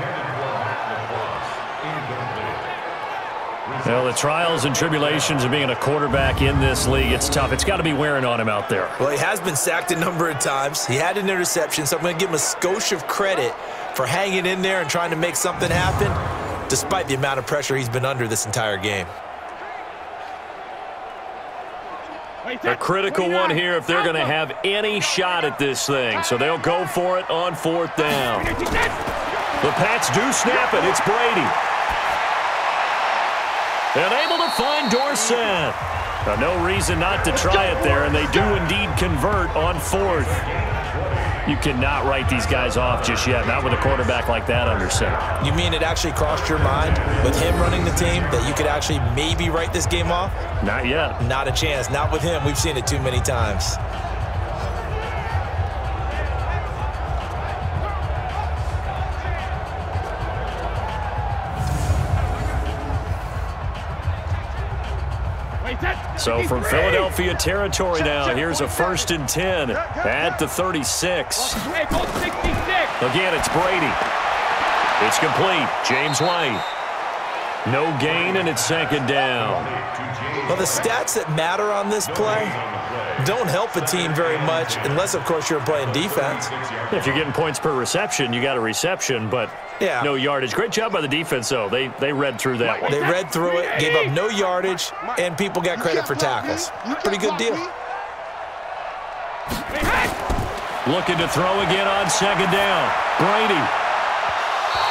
Well, the trials and tribulations of being a quarterback in this league, it's tough. It's got to be wearing on him out there. Well, he has been sacked a number of times. He had an interception, so I'm going to give him a skosh of credit for hanging in there and trying to make something happen, despite the amount of pressure he's been under this entire game. A critical one here if they're going to have any shot at this thing. So they'll go for it on 4th down. The Pats do snap it. It's Brady. And able to find Dorsett. Now, no reason not to try it there, and they do indeed convert on 4th. You cannot write these guys off just yet, not with a quarterback like that under center. You mean it actually crossed your mind with him running the team that you could actually maybe write this game off? Not yet. Not a chance. Not with him. We've seen it too many times. So from Philadelphia territory now, here's a 1st and 10 at the 36. Again, it's Brady. It's complete. James White. No gain, and it's 2nd down. Well, the stats that matter on this play don't help a team very much unless, of course, you're playing defense. If you're getting points per reception, you got a reception, but no yardage. Great job by the defense, though. They read through that one. They read through it, gave up no yardage, and people got credit for tackles. Pretty good deal. Looking to throw again on 2nd down. Brady.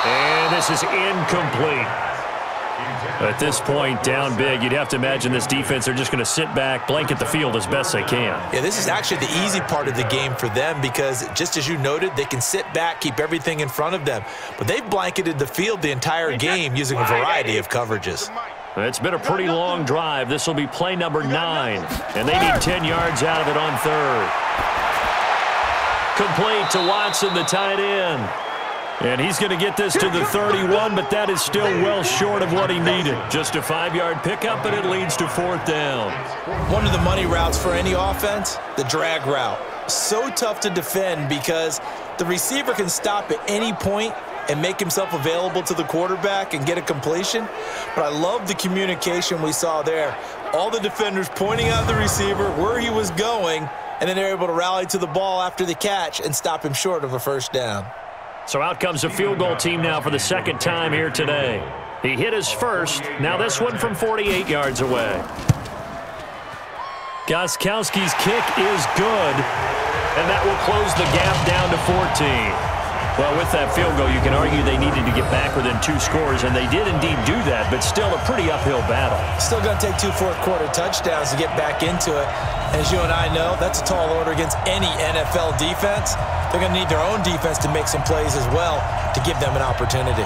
And this is incomplete. At this point, down big, you'd have to imagine this defense, they're just going to sit back, blanket the field as best they can. Yeah, this is actually the easy part of the game for them because, just as you noted, they can sit back, keep everything in front of them. But they've blanketed the field the entire game using a variety of coverages. It's been a pretty long drive. This will be play number 9, and they need 10 yards out of it on 3rd. Complete to Watson, the tight end. And he's going to get this to the 31, but that is still well short of what he needed. Just a 5-yard pickup, and it leads to 4th down. One of the money routes for any offense, the drag route. So tough to defend because the receiver can stop at any point and make himself available to the quarterback and get a completion. But I love the communication we saw there. All the defenders pointing out the receiver, where he was going, and then they're able to rally to the ball after the catch and stop him short of a 1st down. So out comes a field goal team now for the 2nd time here today. He hit his first. Now this one from 48 yards away. Gostkowski's kick is good, and that will close the gap down to 14. Well, with that field goal, you can argue they needed to get back within 2 scores, and they did indeed do that, but still a pretty uphill battle. Still going to take 2 fourth-quarter touchdowns to get back into it. As you and I know, that's a tall order against any NFL defense. They're going to need their own defense to make some plays as well to give them an opportunity.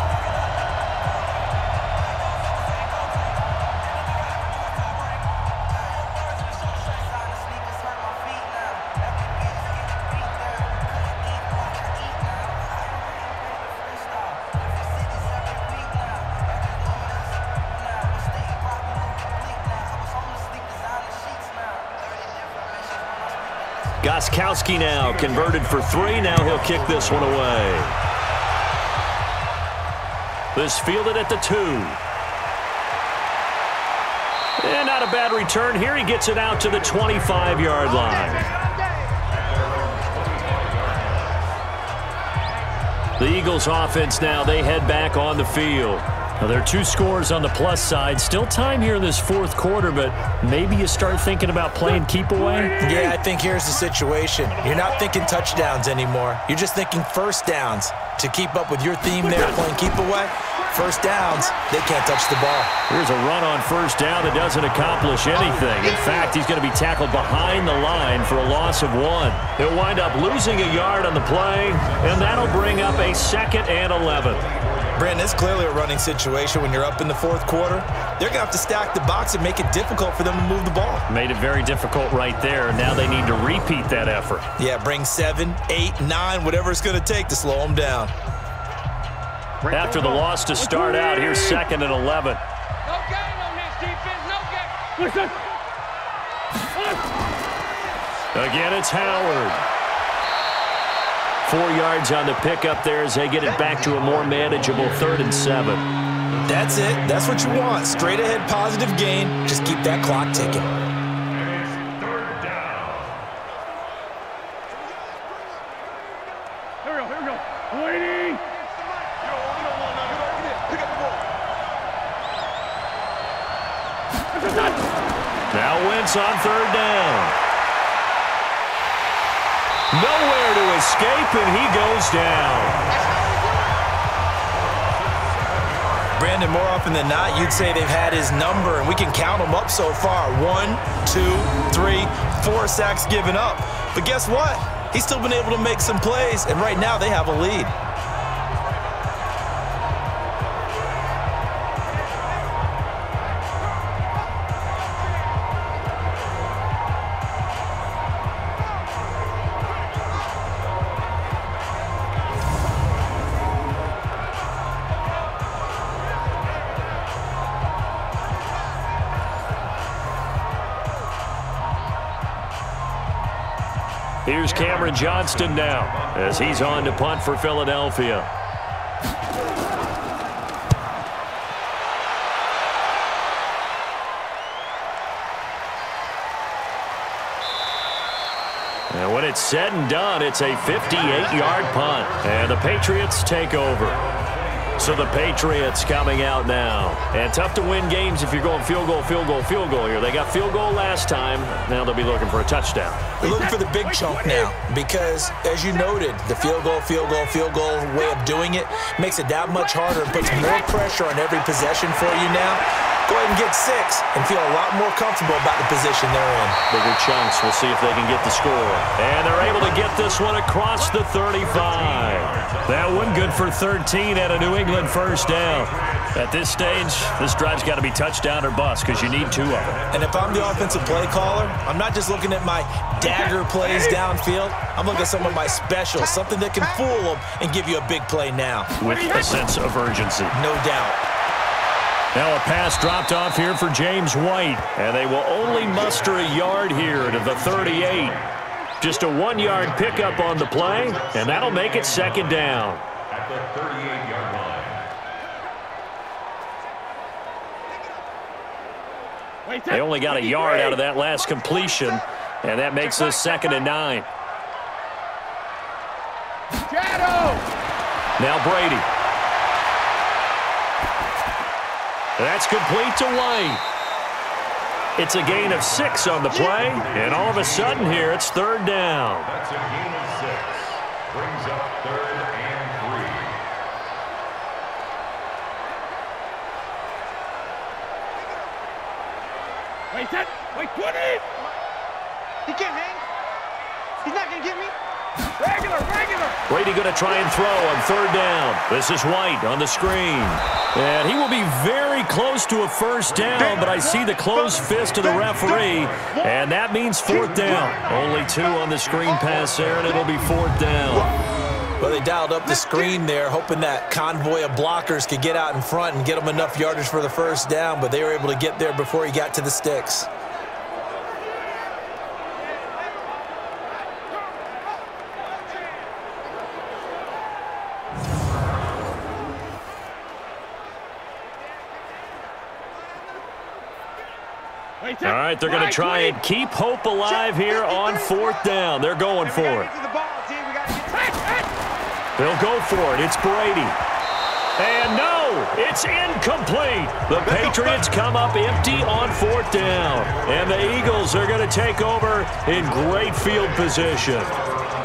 Gostkowski now converted for 3. Now he'll kick this one away. This fielded at the 2. And not a bad return here. He gets it out to the 25-yard line. The Eagles offense now, they head back on the field. Now, there are 2 scores on the plus side. Still time here in this 4th quarter, but maybe you start thinking about playing keep away? Yeah, I think here's the situation. You're not thinking touchdowns anymore. You're just thinking first downs. To keep up with your theme there, playing keep away, first downs, they can't touch the ball. Here's a run on first down that doesn't accomplish anything. In fact, he's going to be tackled behind the line for a loss of 1. He'll wind up losing a yard on the play, and that'll bring up a 2nd and 11. Brandon, it's clearly a running situation when you're up in the 4th quarter. They're going to have to stack the box and make it difficult for them to move the ball. Made it very difficult right there. Now they need to repeat that effort. Yeah, bring 7, 8, 9, whatever it's going to take to slow them down. After the loss to start out, here's 2nd and 11. No gain on this defense, no gain. Again, it's Howard. 4 yards on the pickup there as they get it back to a more manageable 3rd and 7. That's it. That's what you want. Straight ahead, positive gain. Just keep that clock ticking. And it's 3rd down. Here we go. Waiting. Pick up the ball. Now Wentz on 3rd down. Nowhere to escape, and he goes down. Brandon, more often than not, you'd say they've had his number, and we can count them up so far. 1, 2, 3, 4 sacks given up. But guess what? He's still been able to make some plays, and right now they have a lead. Here's Cameron Johnston now as he's on to punt for Philadelphia. And when it's said and done, it's a 58-yard punt. And the Patriots take over. So the Patriots coming out now. And tough to win games if you're going field goal, field goal, field goal here. They got field goal last time. Now they'll be looking for a touchdown. They're looking for the big chunk now because, as you noted, the field goal way of doing it makes it that much harder and puts more pressure on every possession for you now. Go ahead and get 6 and feel a lot more comfortable about the position they're in. Bigger chunks. We'll see if they can get the score. And they're able to get this one across the 35. That one good for 13 at a New England first down. At this stage, this drive's got to be touchdown or bust because you need 2 of them. And if I'm the offensive play caller, I'm not just looking at my dagger plays downfield. I'm looking at some of my specials, something that can fool them and give you a big play now. With a sense of urgency. No doubt. Now a pass dropped off here for James White. And they will only muster a yard here to the 38. Just a 1-yard pickup on the play, and that'll make it 2nd down. At the 38-yard line. They only got a yard out of that last completion, and that makes this 2nd and 9. Now Brady. That's complete to White. It's a gain of 6 on the play, and all of a sudden here it's 3rd down. That's a gain of 6. Brings up 3rd and 3. Wait, 20! He can't hang. He's not going to get me. Regular. Brady going to try and throw on 3rd down. This is White on the screen. And he will be very close to a first down, but I see the closed fist of the referee, and that means 4th down. Only 2 on the screen pass there, and it'll be 4th down. Well, they dialed up the screen there, hoping that convoy of blockers could get out in front and get them enough yardage for the first down, but they were able to get there before he got to the sticks. All right, they're going to try and keep hope alive here on 4th down. They're going for it. They'll go for it. It's Brady. And no, it's incomplete. The Patriots come up empty on 4th down. And the Eagles are going to take over in great field position.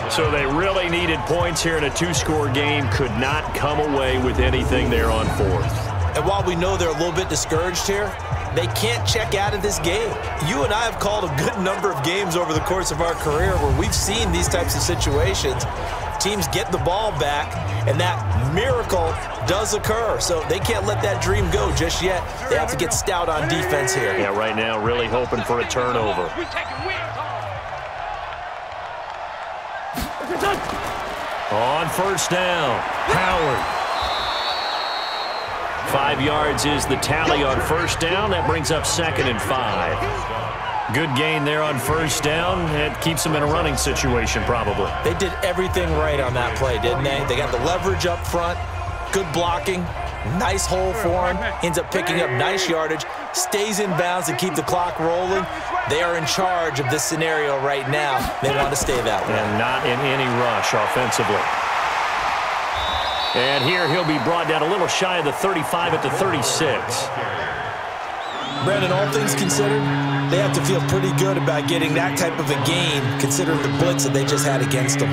So they really needed points here in a 2-score game. Could not come away with anything there on 4th. And while we know they're a little bit discouraged here, they can't check out of this game. You and I have called a good number of games over the course of our career where we've seen these types of situations. Teams get the ball back, and that miracle does occur. So they can't let that dream go just yet. They have to get stout on defense here. Yeah, right now really hoping for a turnover. On 1st down, Howard. 5 yards is the tally on 1st down. That brings up 2nd and 5. Good gain there on 1st down. It keeps them in a running situation probably. They did everything right on that play, didn't they? They got the leverage up front, good blocking, nice hole for him, ends up picking up nice yardage, stays in bounds and keep the clock rolling. They are in charge of this scenario right now. They want to stay that way. And not in any rush offensively. And here he'll be brought down a little shy of the 35 at the 36. Brandon, all things considered, they have to feel pretty good about getting that type of a gain, considering the blitz that they just had against them.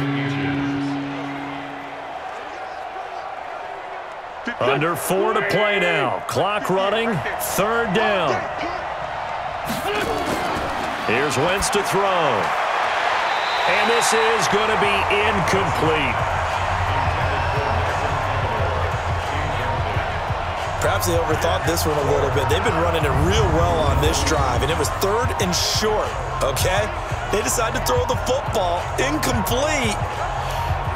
Under 4 to play now. Clock running, 3rd down. Here's Wentz to throw. And this is going to be incomplete. Perhaps they overthought this one a little bit. They've been running it real well on this drive, and it was 3rd and short, okay? They decided to throw the football incomplete.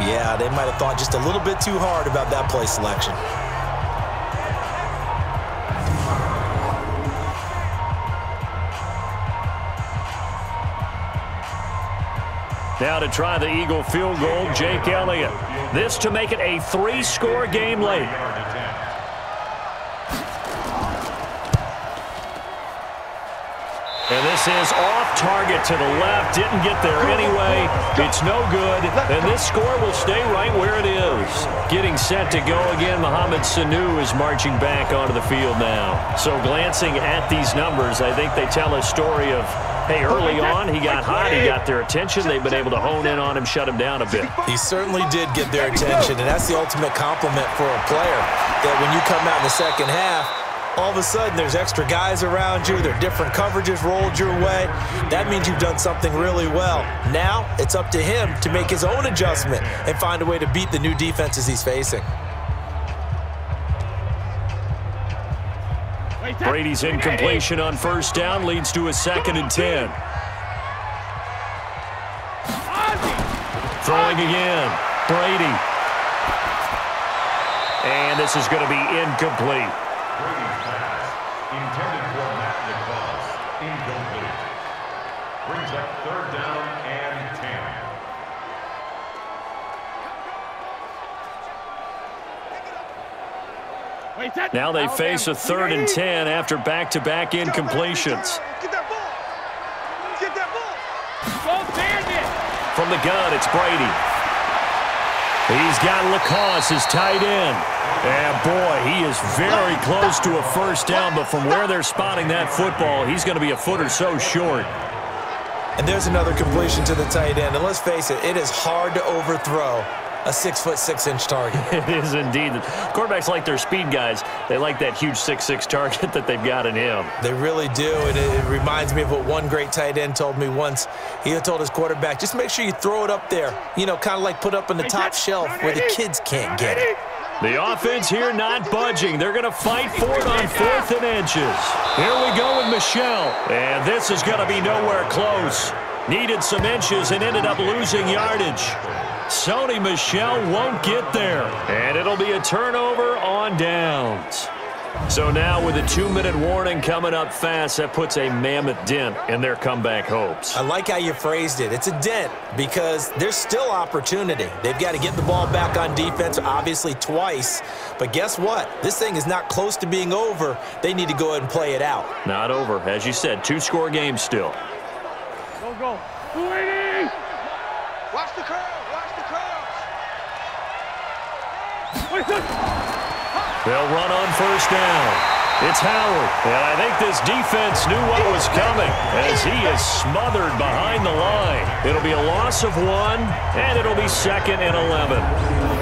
Yeah, they might have thought just a little bit too hard about that play selection. Now to try the Eagle field goal, Jake Elliott. This to make it a 3-score game late. And this is off target to the left. Didn't get there anyway. It's no good. And this score will stay right where it is. Getting set to go again, Mohamed Sanu is marching back onto the field now. So glancing at these numbers, I think they tell a story of, hey, early on, he got hot, he got their attention. They've been able to hone in on him, shut him down a bit. He certainly did get their attention, and that's the ultimate compliment for a player, that when you come out in the second half, all of a sudden there's extra guys around you, there are different coverages rolled your way. That means you've done something really well. Now it's up to him to make his own adjustment and find a way to beat the new defenses he's facing. Brady's incompletion on 1st down leads to a 2nd and 10. Throwing again, Brady. And this is going to be incomplete. Brady's pass, intended for Matt Nicholas, incomplete. Brings up 3rd down and 10. Now they face a 3rd and 10 after back-to-back incompletions. Get that ball. Get that ball. Go bandit. From the gun, it's Brady. He's got Lacoste, his tight end. And boy, he is very close to a 1st down, but from where they're spotting that football, he's going to be a foot or so short. And there's another completion to the tight end. And let's face it, it is hard to overthrow a 6'6" target. It is indeed. Quarterbacks like their speed guys. They like that huge 6'6" target that they've got in him. They really do, and it reminds me of what one great tight end told me once. He told his quarterback, just make sure you throw it up there, you know, kind of like put up on the top shelf where the kids can't get it. The offense here not budging. They're going to fight for it on 4th and inches. Here we go with Michel, and this is going to be nowhere close. Needed some inches and ended up losing yardage. Sony Michel won't get there, and it'll be a turnover on downs. So now with a 2-minute warning coming up fast, that puts a mammoth dent in their comeback hopes. I like how you phrased it. It's a dent because there's still opportunity. They've got to get the ball back on defense, obviously twice. But guess what? This thing is not close to being over. They need to go ahead and play it out. Not over. As you said, 2-score game still. Go, go. 280. Watch the curve. Watch the curve. They'll run on first down. It's Howard, and I think this defense knew what was coming as he is smothered behind the line. It'll be a loss of 1, and it'll be 2nd and 11.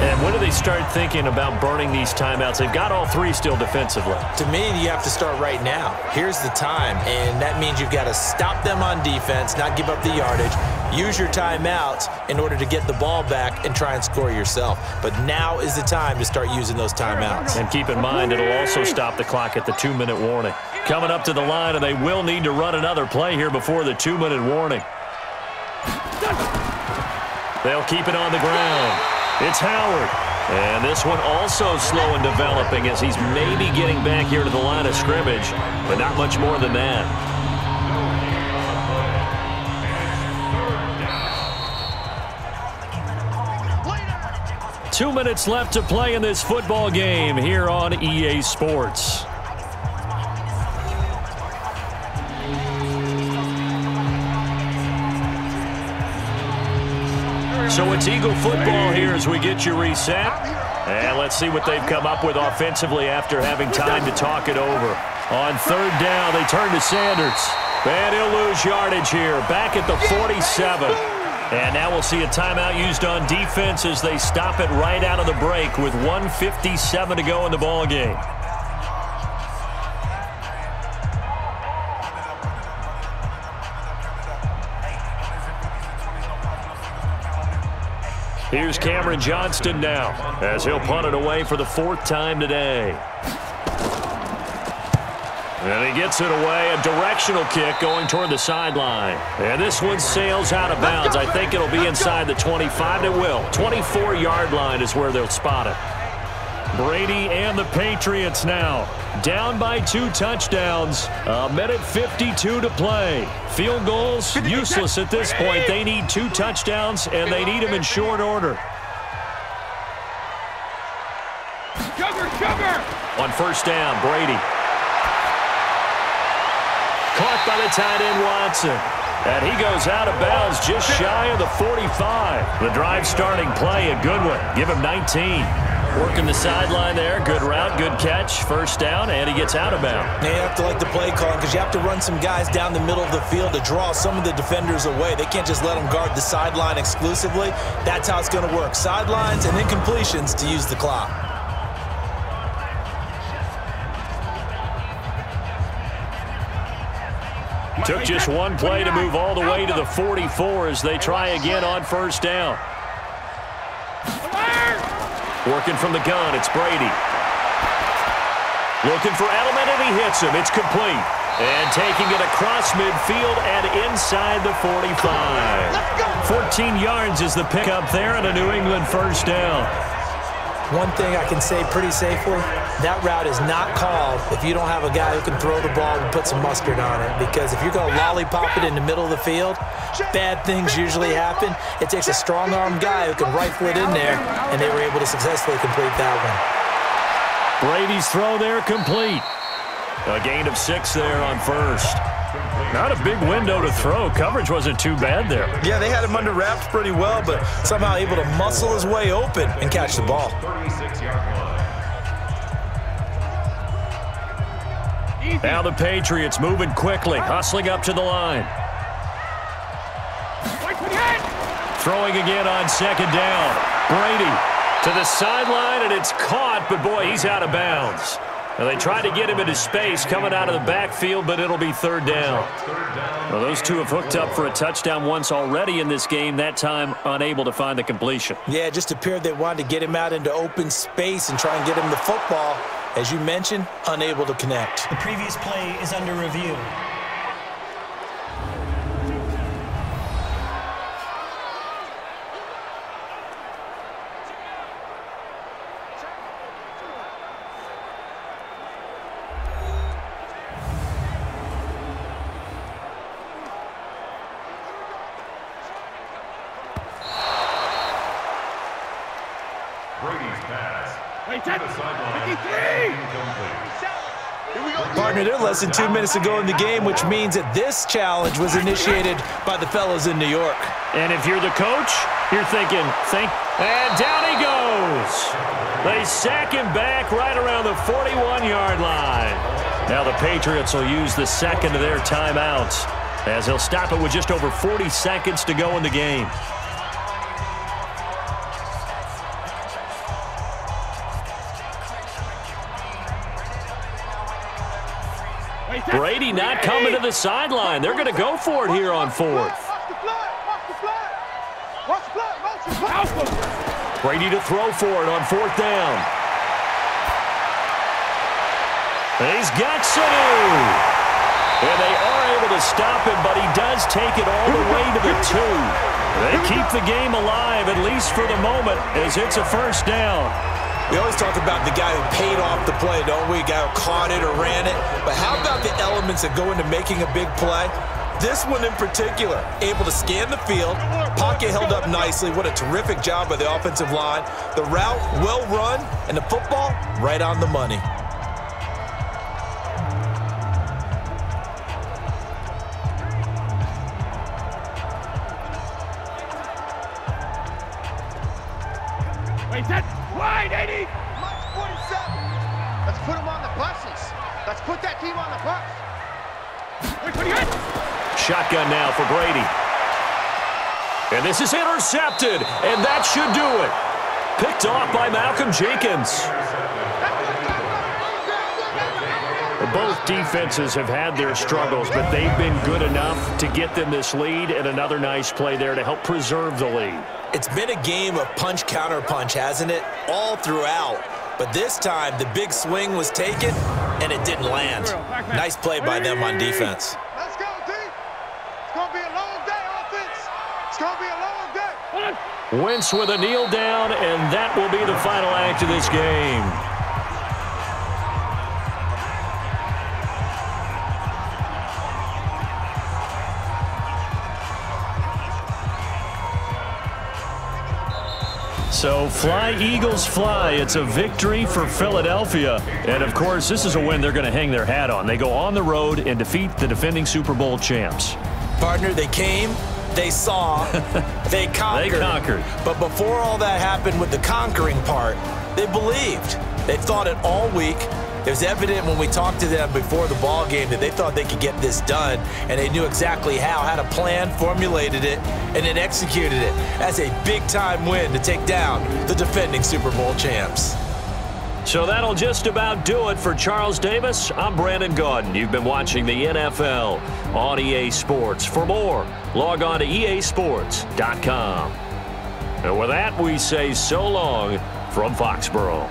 And when do they start thinking about burning these timeouts? They've got all 3 still defensively. To me, you have to start right now. Here's the time, and that means you've got to stop them on defense, not give up the yardage, use your timeouts in order to get the ball back and try and score yourself. But now is the time to start using those timeouts. And keep in mind, it'll also stop the clock at the 2-minute warning. Coming up to the line, and they will need to run another play here before the 2-minute warning. They'll keep it on the ground. It's Howard. And this one also slow in developing as he's maybe getting back here to the line of scrimmage, but not much more than that. Later. 2 minutes left to play in this football game here on EA Sports. So it's Eagle football here as we get you reset. And let's see what they've come up with offensively after having time to talk it over. On 3rd down, they turn to Sanders. And he'll lose yardage here, back at the 47. And now we'll see a timeout used on defense as they stop it right out of the break with 1:57 to go in the ball game. Here's Cameron Johnston now as he'll punt it away for the 4th time today. And he gets it away, a directional kick going toward the sideline. And this one sails out of bounds. I think it'll be inside the 25. It will. 24-yard line is where they'll spot it. Brady and the Patriots now down by 2 touchdowns. 1:52 to play. Field goals useless at this point. They need 2 touchdowns, and they need them in short order. Sugar. On 1st down, Brady. Caught by the tight end, Watson. And he goes out of bounds just shy of the 45. The drive starting play, a good one. Give him 19. Working the sideline there. Good route, good catch. 1st down, and he gets out of bounds. You have to like the play calling because you have to run some guys down the middle of the field to draw some of the defenders away. They can't just let them guard the sideline exclusively. That's how it's going to work. Sidelines and incompletions to use the clock. Took just one play to move all the way to the 44 as they try again on 1st down. Working from the gun, it's Brady. Looking for Edelman, and he hits him. It's complete. And taking it across midfield and inside the 45. 14 yards is the pickup there and a New England 1st down. One thing I can say pretty safely, that route is not called if you don't have a guy who can throw the ball and put some mustard on it. Because if you're going to lollipop it in the middle of the field, bad things usually happen. It takes a strong-armed guy who can rifle it in there, and they were able to successfully complete that one. Brady's throw there complete. A gain of 6 there on 1st. Not a big window to throw. Coverage wasn't too bad there. Yeah, they had him under wraps pretty well, but somehow able to muscle his way open and catch the ball. 36-yard line. Now the Patriots moving quickly, hustling up to the line. Throwing again on 2nd down. Brady to the sideline, and it's caught, but boy, he's out of bounds. And they try to get him into space coming out of the backfield, but it'll be 3rd down. Well, those two have hooked up for a touchdown once already in this game, that time unable to find the completion. Yeah, it just appeared they wanted to get him out into open space and try and get him the football. As you mentioned, unable to connect. The previous play is under review. pass. To the sideline. Incomplete. Partner, they're less than 2 minutes to go in the game, which means that this challenge was initiated by the fellas in New York. And if you're the coach, you're thinking, and down he goes. They sack him back right around the 41-yard line. Now the Patriots will use the second of their timeouts, as they'll stop it with just over 40 seconds to go in the game. Brady not coming to the sideline. They're going to go for it here on fourth. Brady to throw for it on fourth down. He's got Sanu. And they are able to stop him, but he does take it all the way to the 2. They keep the game alive, at least for the moment, as it's a first down. We always talk about the guy who paid off the play, don't we? The guy who caught it or ran it. But how about the elements that go into making a big play? This one in particular, able to scan the field, pocket held up nicely. What a terrific job by the offensive line. The route, well run, and the football, right on the money. Wait, that's wide, 80! Mike's 47. Let's put him on the buses. Let's put that team on the bus. Wait, what do you got? Shotgun now for Brady. And this is intercepted, and that should do it. Picked off by Malcolm Jenkins. Both defenses have had their struggles, but they've been good enough to get them this lead, and another nice play there to help preserve the lead. It's been a game of punch-counter-punch, hasn't it? All throughout. But this time, the big swing was taken, and it didn't land. Nice play by them on defense. Let's go, team. It's going to be a long day, offense. It's going to be a long day. Wentz with a kneel down, and that will be the final act of this game. So fly, Eagles, fly. It's a victory for Philadelphia. And, of course, this is a win they're going to hang their hat on. They go on the road and defeat the defending Super Bowl champs. Partner, they came, they saw, they conquered. They conquered. But before all that happened with the conquering part, they believed. They thought it all week. It was evident when we talked to them before the ball game that they thought they could get this done, and they knew exactly how, had a plan, formulated it, and then executed it. That's a big-time win to take down the defending Super Bowl champs. So that'll just about do it for Charles Davis. I'm Brandon Gaudin. You've been watching the NFL on EA Sports. For more, log on to easports.com. And with that, we say so long from Foxborough.